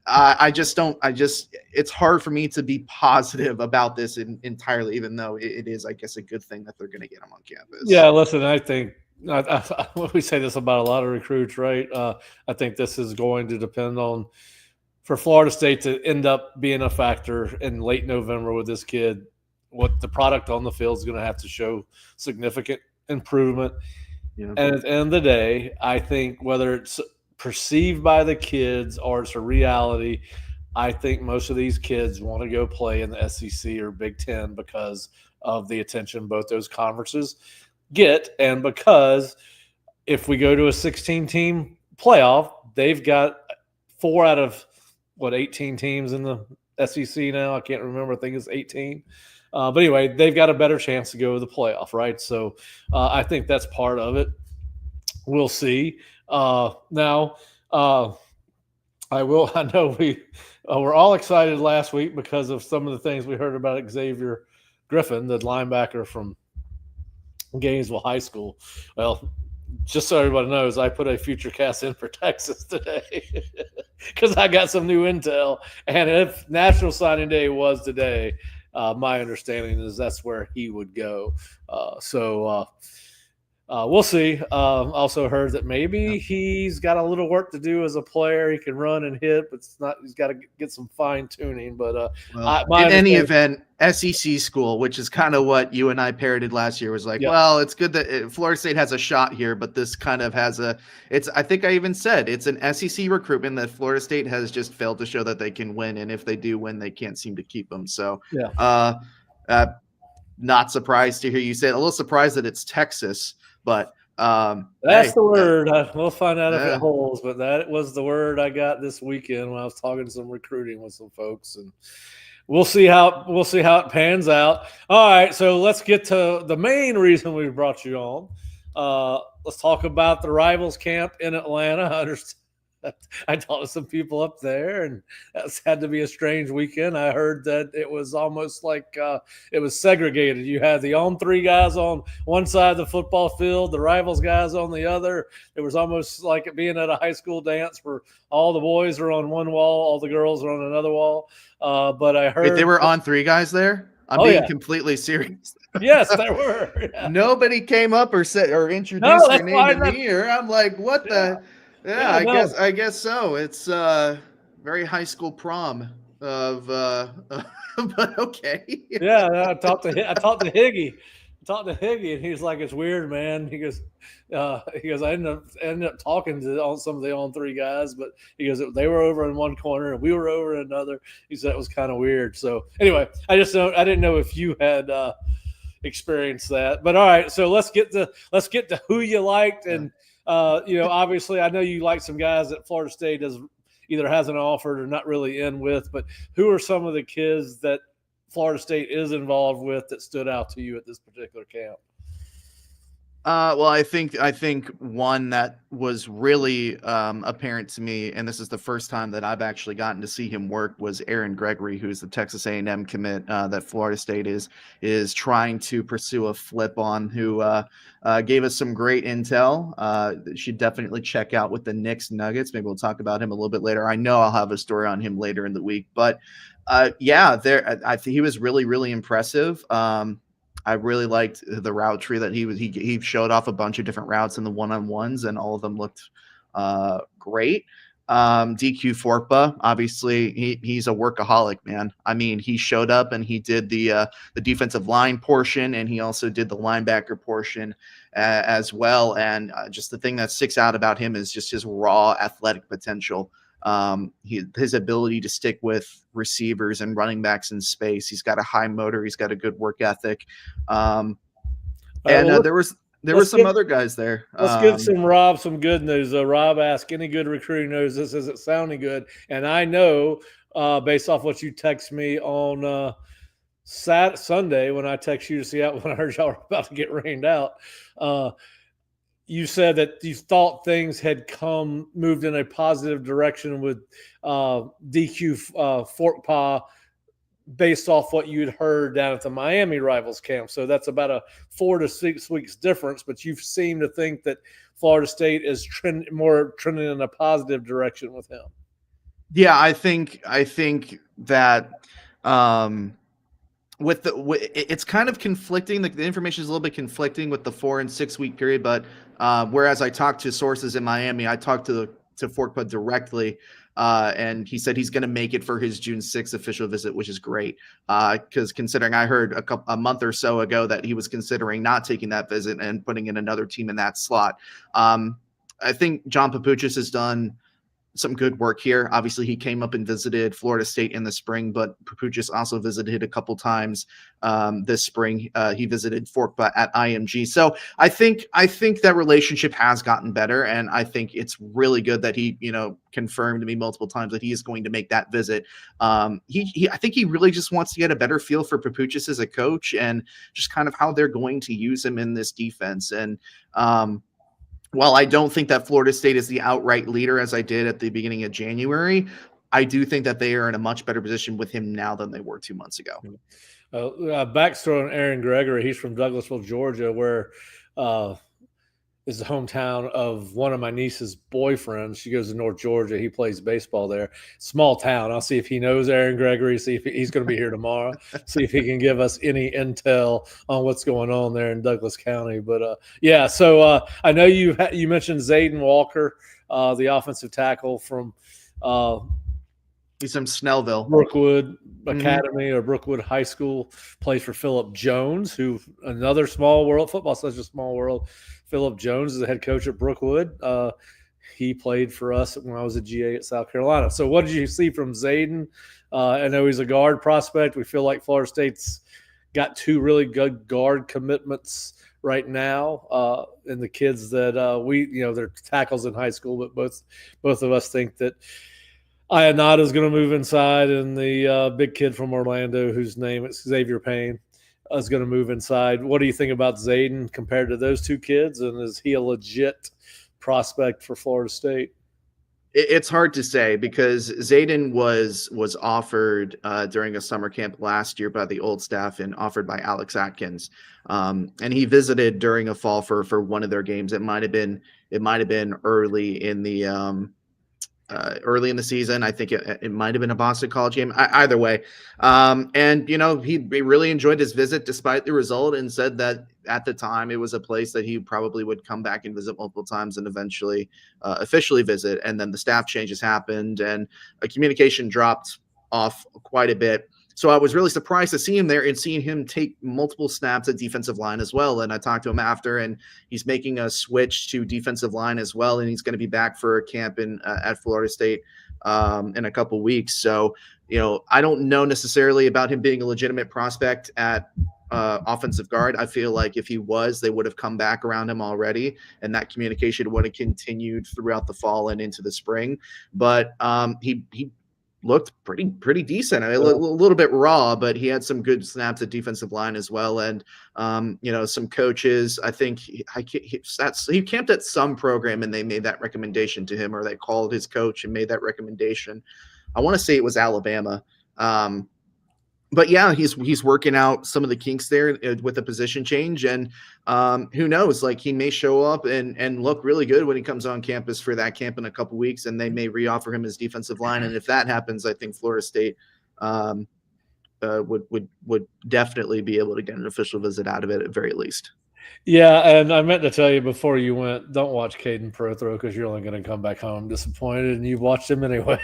it's hard for me to be positive about this entirely, even though it is, I guess, a good thing that they're going to get them on campus. Yeah, listen, I think we say this about a lot of recruits, right? I think this is going to depend on, for Florida State to end up being a factor in late November with this kid, what the product on the field is going to have to show significant improvement. Yeah. And at the end of the day, I think whether it's perceived by the kids or it's a reality, I think most of these kids want to go play in the SEC or Big Ten because of the attention both those conferences get, and because if we go to a 16-team playoff, they've got 4 out of 18 teams in the SEC now. I can't remember. I think it's 18. But anyway, they've got a better chance to go to the playoff, right? So I think that's part of it. We'll see. Now, I know we were all excited last week because of some of the things we heard about Xavier Griffin, the linebacker from Gainesville High School. Well, just so everybody knows, I put a future cast in for Texas today because I got some new intel. And if National Signing Day was today, my understanding is that's where he would go. We'll see. Also heard that maybe he's got a little work to do as a player. He can run and hit, but it's not. He's got to get some fine tuning. But in any event, SEC school, which is kind of what you and I parroted last year, was like, well, it's good that Florida State has a shot here, but this kind of has I think I even said it's an SEC recruitment that Florida State has just failed to show that they can win, and if they do win, they can't seem to keep them. So, not surprised to hear you say it. A little surprised that it's Texas. But that's the word. We'll find out if it holds. But that was the word I got this weekend when I was talking some recruiting with some folks, and we'll see how it pans out. All right, so let's get to the main reason we brought you on. Let's talk about the Rivals camp in Atlanta. I talked to some people up there, and that's had to be a strange weekend. I heard that it was almost like it was segregated. You had the on-3 guys on one side of the football field, the rivals guys on the other. It was almost like it being at a high school dance where all the boys are on one wall, all the girls are on another wall. But I heard Wait, they were on 3 guys there? I'm being completely serious. Yes, there were. Yeah. Nobody came up or said or introduced No, their that's name why to me, or I'm like, what the? Yeah, I guess so. It's very high school prom of, but okay. Yeah, I talked to Higgy. And he's like, it's weird, man. He goes, I ended up talking to some of the on-3 guys, but he goes, they were over in one corner and we were over in another. He said it was kind of weird. So anyway, I didn't know if you had experienced that. But all right, so let's get to who you liked, and obviously I know you like some guys that Florida State either hasn't offered or not really in with, but who are some of the kids that Florida State is involved with that stood out to you at this particular camp? Well, I think one that was really apparent to me, and this is the first time that I've actually gotten to see him work, was Aaron Gregory, who's the Texas A&M commit that Florida State is trying to pursue a flip on, who gave us some great intel. Should definitely check out with the Knicks Nuggets. Maybe we'll talk about him a little bit later. I know I'll have a story on him later in the week, but I think he was really, really impressive. I really liked the route tree that he showed off a bunch of different routes in the one-on-ones, and all of them looked great. DQ Forkba, obviously he's a workaholic, man. I mean, he showed up and he did the defensive line portion, and he also did the linebacker portion as well. And just the thing that sticks out about him is just his raw athletic potential. His ability to stick with receivers and running backs in space. He's got a high motor. He's got a good work ethic. There were some other guys there. Let's give Rob some good news. Rob asked, any good recruiting news? This isn't sounding good. And I know, based off what you text me on Sunday when I text you to see out when I heard y'all were about to get rained out, you said that you thought things had moved in a positive direction with DQ Forkpaw based off what you'd heard down at the Miami Rivals camp. So that's about a 4 to 6 weeks difference, but you seem to think that Florida State is trending in a positive direction with him. Yeah, I think that it's kind of conflicting. The information is a little bit conflicting with the 4 and 6 week period, but whereas I talked to sources in Miami, I talked to Forkpa directly, and he said he's going to make it for his June 6th official visit, which is great. Because considering I heard a month or so ago that he was considering not taking that visit and putting in another team in that slot. I think John Papuchis has done some good work here. Obviously, he came up and visited Florida State in the spring, but Papuchis also visited a couple times this spring. He visited Forkpa at IMG. So I think that relationship has gotten better, and I think it's really good that he, confirmed to me multiple times that he is going to make that visit. I think he really just wants to get a better feel for Papuchis as a coach and just kind of how they're going to use him in this defense. And while I don't think that Florida State is the outright leader as I did at the beginning of January, I do think that they are in a much better position with him now than they were 2 months ago. Backstory on Aaron Gregory. He's from Douglasville, Georgia, where is the hometown of one of my niece's boyfriends. She goes to North Georgia. He plays baseball there. Small town. I'll see if he knows Aaron Gregory, see if he's going to be here tomorrow, see if he can give us any intel on what's going on there in Douglas County. But, so I know you mentioned Zayden Walker, the offensive tackle from he's from Snellville. Brookwood Academy or Brookwood High School, plays for Phillip Jones, who another small world. Football such a small world. Phillip Jones is the head coach at Brookwood. He played for us when I was a GA at South Carolina. So what did you see from Zayden? I know he's a guard prospect. We feel like Florida State's got 2 really good guard commitments right now. And the kids that they're tackles in high school, but both of us think that Ionata is going to move inside, and the big kid from Orlando, whose name is Xavier Payne, is going to move inside. What do you think about Zayden compared to those 2 kids, and is he a legit prospect for Florida State? It's hard to say because Zayden was offered during a summer camp last year by the old staff and offered by Alex Atkins, and he visited during a fall for one of their games. It might have been early in the season. I think it might have been a Boston College game. Either way, and he really enjoyed his visit despite the result, and said that at the time it was a place that he probably would come back and visit multiple times and eventually officially visit. And then the staff changes happened, and a communication dropped off quite a bit. So I was really surprised to see him there and seeing him take multiple snaps at defensive line as well. And I talked to him after, and he's making a switch to defensive line as well. And he's going to be back for a camp at Florida State in a couple weeks. So, I don't know necessarily about him being a legitimate prospect at offensive guard. I feel like if he was, they would have come back around him already, and that communication would have continued throughout the fall and into the spring. But he looked pretty decent. I mean, a little bit raw, but he had some good snaps at defensive line as well. And some coaches, I think he camped at some program, and they made that recommendation to him, or they called his coach and made that recommendation. I want to say it was Alabama. But yeah, he's working out some of the kinks there with the position change, and who knows? Like, he may show up and look really good when he comes on campus for that camp in a couple weeks, and they may reoffer him his defensive line. And if that happens, I think Florida State would definitely be able to get an official visit out of it at very least. Yeah, and I meant to tell you before you went, don't watch Caden Prothro because you're only going to come back home disappointed, and you've watched him anyway.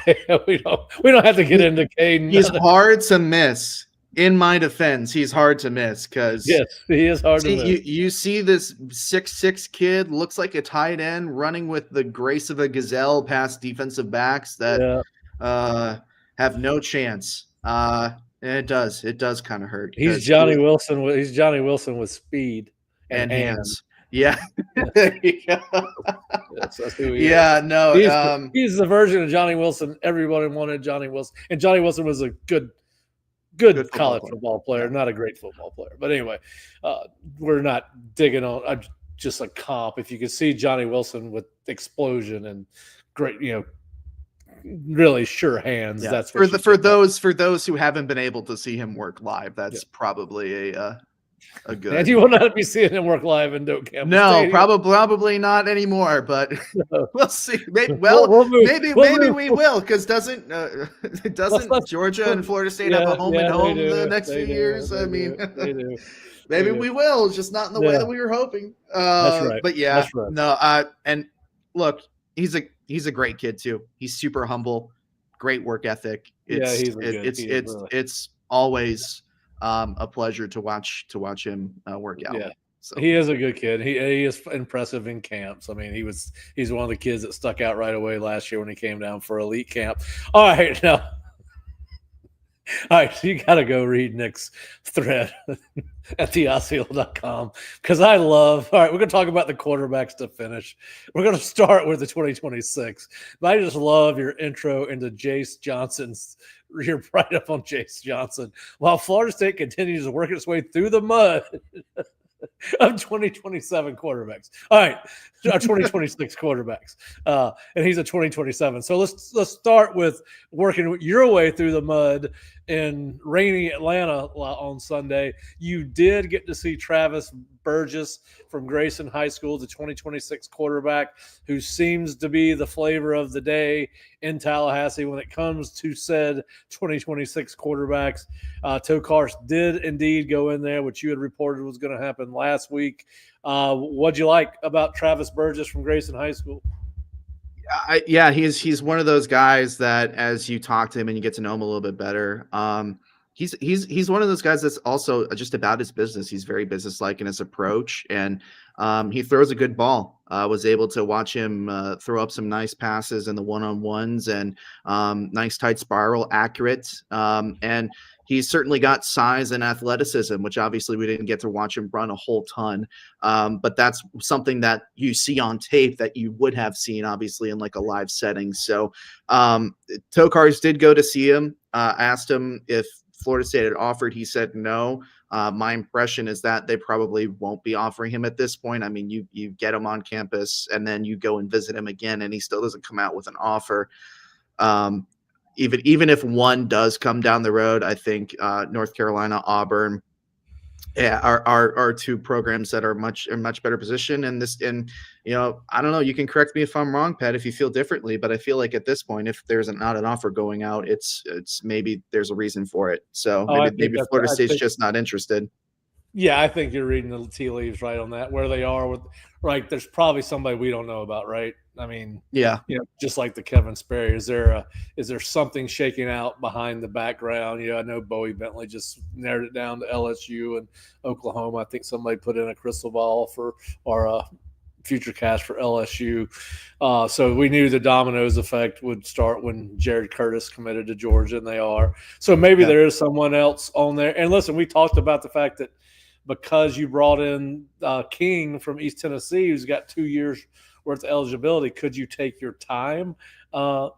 we don't have to get into Caden. He's hard to miss. In my defense, he's hard to miss because yes, he is hard to miss. You see this 6'6" kid, looks like a tight end, running with the grace of a gazelle past defensive backs that have no chance. And it does kind of hurt. He's Johnny Wilson. He's Johnny Wilson with speed and hands. Yeah. That's who he is. He's the version of Johnny Wilson everybody wanted Johnny Wilson. And Johnny Wilson was a good college football player, not a great football player. But anyway, we're not digging on just a comp. If you could see Johnny Wilson with explosion and great, really sure hands. Yeah. That's for those who haven't been able to see him work live. That's probably a good. And you will not be seeing him work live in Doak Campbell. No, Stadium. probably not anymore. But we'll see. Maybe, maybe we will, because doesn't Georgia and Florida State have a home and home the next few years? I mean, they do. Maybe we will, just not in the way that we were hoping. That's right. But yeah, that's right. No. And look, he's a great kid too. He's super humble, great work ethic. It's always a pleasure to watch him work out. Yeah. So. He is a good kid. He is impressive in camps. I mean, he's one of the kids that stuck out right away last year when he came down for elite camp. All right, now. All right, so you got to go read Nick's thread at theosceola.com because I love – all right, we're going to talk about the quarterbacks to finish. We're going to start with the 2026. But I just love your intro into Jace Johnson's – your write-up on Jace Johnson while Florida State continues to work its way through the mud of 2027 quarterbacks. All right, 2026 quarterbacks, and he's a 2027. So let's start with working your way through the mud in rainy Atlanta on Sunday. You did get to see Travis Burgess from Grayson High School, the 2026 quarterback, who seems to be the flavor of the day in Tallahassee when it comes to said 2026 quarterbacks. Tokars did indeed go in there, which you had reported was going to happen last week. What'd you like about Travis Burgess from Grayson High School? He's one of those guys that as you talk to him and you get to know him a little bit better, he's one of those guys that's also just about his business. He's very businesslike in his approach, and he throws a good ball. Was able to watch him throw up some nice passes in the one-on-ones and nice tight spiral, accurate. And he's certainly got size and athleticism, which obviously we didn't get to watch him run a whole ton. But that's something that you see on tape that you would have seen, obviously, in like a live setting. So Tokars did go to see him, asked him if Florida State had offered. He said no. My impression is that they probably won't be offering him at this point. I mean, you get him on campus and then you go and visit him again, and he still doesn't come out with an offer. Even if one does come down the road, I think North Carolina, Auburn, are two programs that are in much better position. And I don't know. You can correct me if I'm wrong, Pat, if you feel differently, but I feel like at this point, if there's not an offer going out, it's maybe there's a reason for it. So maybe Florida State's just not interested. Yeah, I think you're reading the tea leaves right on that, where they are with, right. There's probably somebody we don't know about, right? I mean, yeah, just like the Kevin Sperry, is there something shaking out behind the background? I know Bowie Bentley just narrowed it down to LSU and Oklahoma. I think somebody put in a crystal ball or a future cast for LSU. So we knew the dominoes effect would start when Jared Curtis committed to Georgia, and they are. So maybe there is someone else on there. And listen, we talked about the fact that because you brought in King from East Tennessee, who's got 2 years worth of eligibility, could you take your time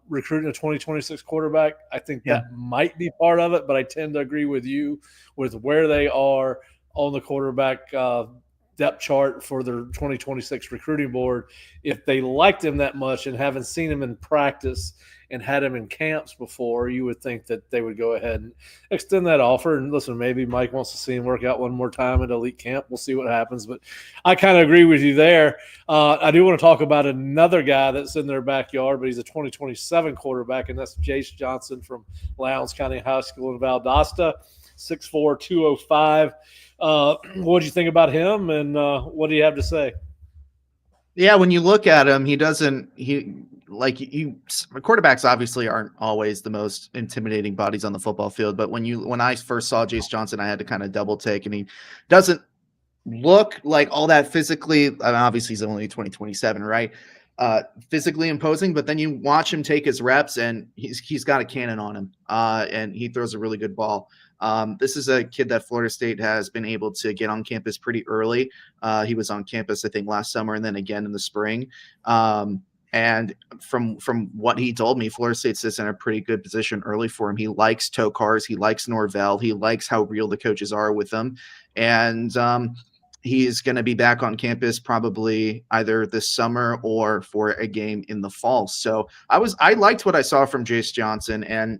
recruiting a 2026 quarterback? I think that might be part of it, but I tend to agree with you with where they are on the quarterback depth chart for their 2026 recruiting board. If they liked him that much and haven't seen him in practice and had him in camps before, you would think that they would go ahead and extend that offer. And listen, maybe Mike wants to see him work out one more time at elite camp. We'll see what happens. But I kind of agree with you there. I do want to talk about another guy that's in their backyard, but he's a 2027 quarterback, and that's Jace Johnson from Lowndes County High School in Valdosta, 6'4", 205. What did you think about him, and what do you have to say? Yeah, when you look at him, quarterbacks obviously aren't always the most intimidating bodies on the football field. But when I first saw Jace Johnson, I had to kind of double take, and he doesn't look like all that physically. I mean, obviously, he's only 2027, right? Physically imposing, but then you watch him take his reps, and he's got a cannon on him, and he throws a really good ball. This is a kid that Florida State has been able to get on campus pretty early. He was on campus, I think, last summer and then again in the spring. And from what he told me, Florida State sits in a pretty good position early for him. He likes Tokars. He likes Norvell. He likes how real the coaches are with them. And he is going to be back on campus probably either this summer or for a game in the fall. So I liked what I saw from Jace Johnson. And,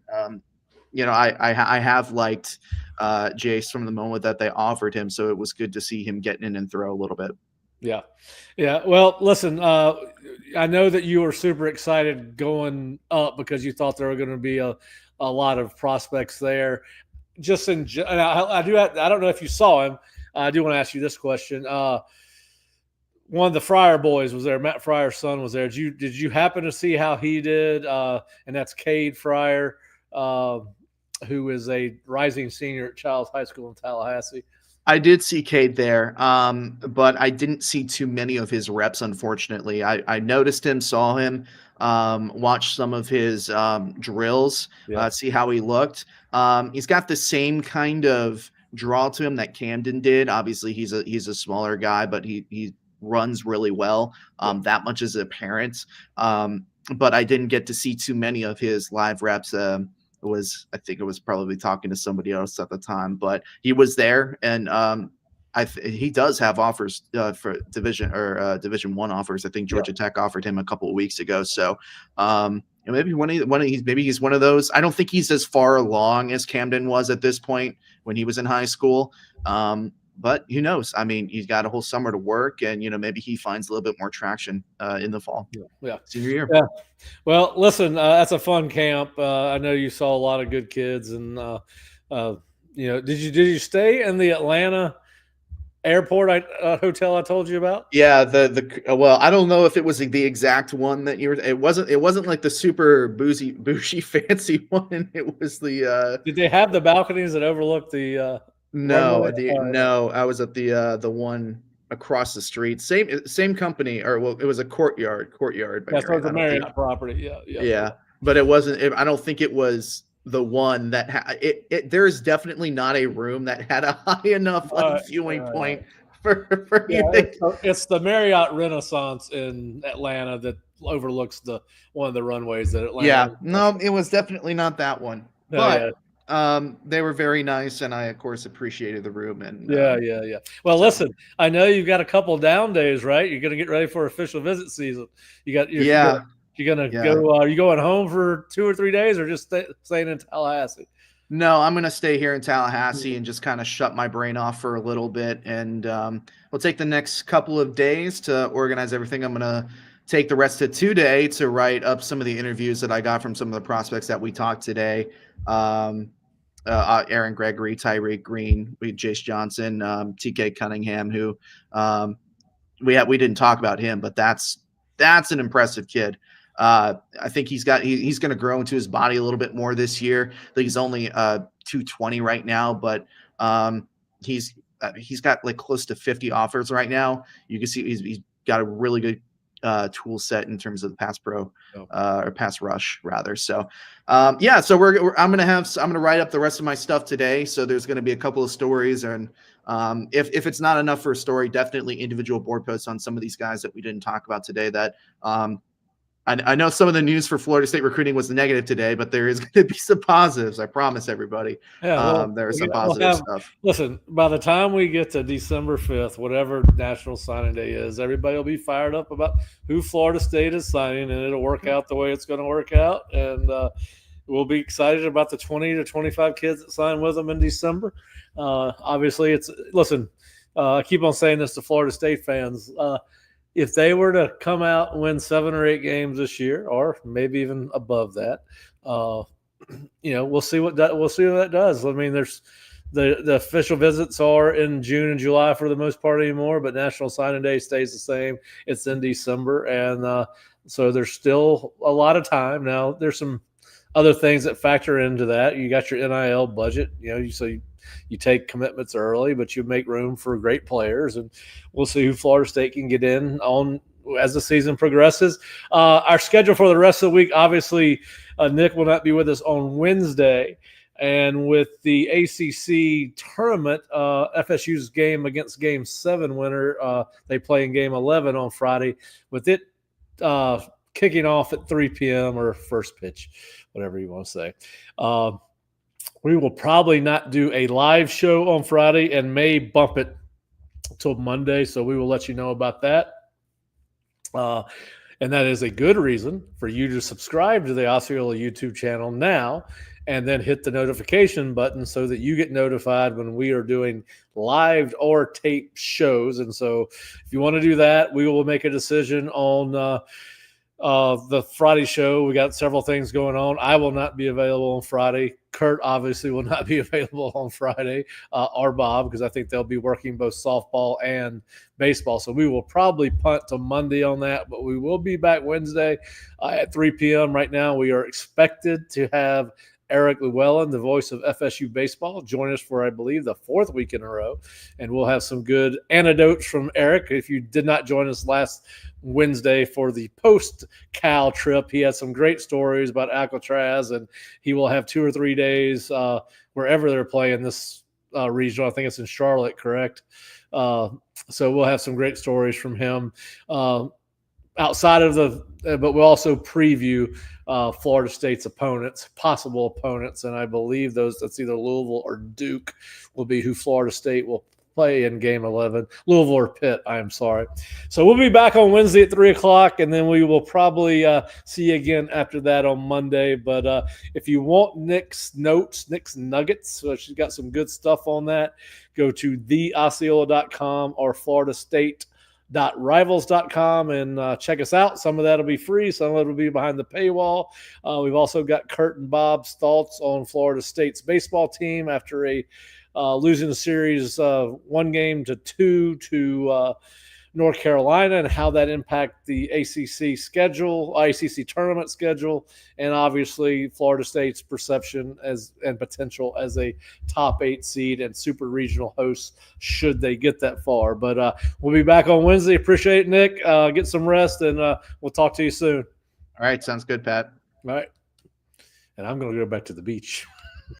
I have liked Jace from the moment that they offered him. So it was good to see him getting in and throw a little bit. Yeah. Well, listen, I know that you were super excited going up because you thought there were going to be a lot of prospects there. I don't know if you saw him. I do want to ask you this question. One of the Fryer boys was there. Matt Fryer's son was there. Did you happen to see how he did? And that's Cade Fryer, who is a rising senior at Childs High School in Tallahassee. I did see Cade there, but I didn't see too many of his reps, unfortunately. I noticed him, saw him, watched some of his drills, see how he looked. He's got the same kind of draw to him that Camden did. Obviously, he's a smaller guy, but he runs really well. That much is apparent. But I didn't get to see too many of his live reps. I think it was probably talking to somebody else at the time, but he was there, and he does have offers for Division I offers. I think Georgia Tech offered him a couple of weeks ago. So maybe he's one of those. I don't think he's as far along as Camden was at this point when he was in high school. But who knows? I mean, he's got a whole summer to work, and maybe he finds a little bit more traction in the fall. Yeah, senior year. Yeah. Well, listen, that's a fun camp. I know you saw a lot of good kids, and did you stay in the Atlanta airport hotel I told you about? Yeah, well, I don't know if it was the exact one that you were. It wasn't like the super bougie fancy one. It was the. Did they have the balconies that overlook the? No, I was at the one across the street. Same company, or well, it was a courtyard. That's the Marriott property. Yeah. But it wasn't. I don't think it was the one that there is definitely not a room that had a high enough viewing point for you. It's the Marriott Renaissance in Atlanta that overlooks one of the runways that Atlanta. Yeah, no, it was definitely not that one. But They were very nice, and I, of course, appreciated the room. And Yeah. Well, so- listen, I know you've got a couple down days, right? You're going to get ready for official visit season. You're going to go. Are you going home for 2 or 3 days, or just staying in Tallahassee? No, I'm going to stay here in Tallahassee and just kind of shut my brain off for a little bit. And we'll take the next couple of days to organize everything. I'm going to take the rest of today to write up some of the interviews that I got from some of the prospects that we talked today. Aaron Gregory, Tyreek Green, Jace Johnson, TK Cunningham, who we didn't talk about him, but that's an impressive kid. I think he's going to grow into his body a little bit more this year. I think he's only 220 right now, but he's got like close to 50 offers right now. You can see he's got a really good tool set in terms of the pass pro or pass rush rather. So so I'm gonna write up the rest of my stuff today. So there's gonna be a couple of stories, and if it's not enough for a story, definitely individual board posts on some of these guys that we didn't talk about today. That I know some of the news for Florida State recruiting was negative today, but there is going to be some positives. I promise everybody. Yeah, there is some positive stuff. Listen, by the time we get to December 5th, whatever National Signing Day is, everybody will be fired up about who Florida State is signing, and it'll work out the way it's going to work out. And we'll be excited about the 20 to 25 kids that sign with them in December. Obviously, I keep on saying this to Florida State fans. If they were to come out and win 7 or 8 games this year, or maybe even above that, we'll see what that does. I mean, there's the official visits are in June and July for the most part anymore, but National Signing Day stays the same. It's in December, and so there's still a lot of time. Now, there's some other things that factor into that. You got your NIL budget, you take commitments early, but you make room for great players, and we'll see who Florida State can get in on as the season progresses. Our schedule for the rest of the week, obviously, Nick will not be with us on Wednesday, and with the ACC tournament, FSU's game against Game 7 winner, they play in Game 11 on Friday, with it kicking off at 3 p.m. or first pitch, whatever you want to say. We will probably not do a live show on Friday and may bump it till Monday, so we will let you know about that. And that is a good reason for you to subscribe to the Osceola YouTube channel now and then hit the notification button so that you get notified when we are doing live or tape shows. And so if you want to do that, we will make a decision on the Friday show. We got several things going on. I will not be available on Friday. Kurt obviously will not be available on Friday, or Bob, because I think they'll be working both softball and baseball. So we will probably punt to Monday on that, but we will be back Wednesday at 3 p.m. Right now, we are expected to have Eric Llewellyn, the voice of FSU baseball, join us for, I believe, the 4th week in a row. And we'll have some good anecdotes from Eric. If you did not join us last Wednesday for the post-Cal trip, he had some great stories about Alcatraz, and he will have 2 or 3 days wherever they're playing this regional. I think it's in Charlotte, correct? So we'll have some great stories from him. Outside of but we'll also preview Florida State's possible opponents, and I believe that's either Louisville or Duke will be who Florida State will play in Game 11. Louisville or Pitt, I am sorry. So we'll be back on Wednesday at 3 o'clock, and then we will probably see you again after that on Monday. But if you want Nick's notes, Nick's nuggets, she's got some good stuff on that, go to theosceola.com or floridastate.rivals.com and check us out. Some of that will be free. Some of it will be behind the paywall. We've also got Kurt and Bob's thoughts on Florida State's baseball team after losing the series 1-2 to North Carolina, and how that impact the ACC tournament schedule, and obviously Florida State's perception and potential as a top 8 seed and super regional host should they get that far. But we'll be back on Wednesday. Appreciate it, Nick. Get some rest, and we'll talk to you soon. All right. Sounds good, Pat. All right. And I'm going to go back to the beach.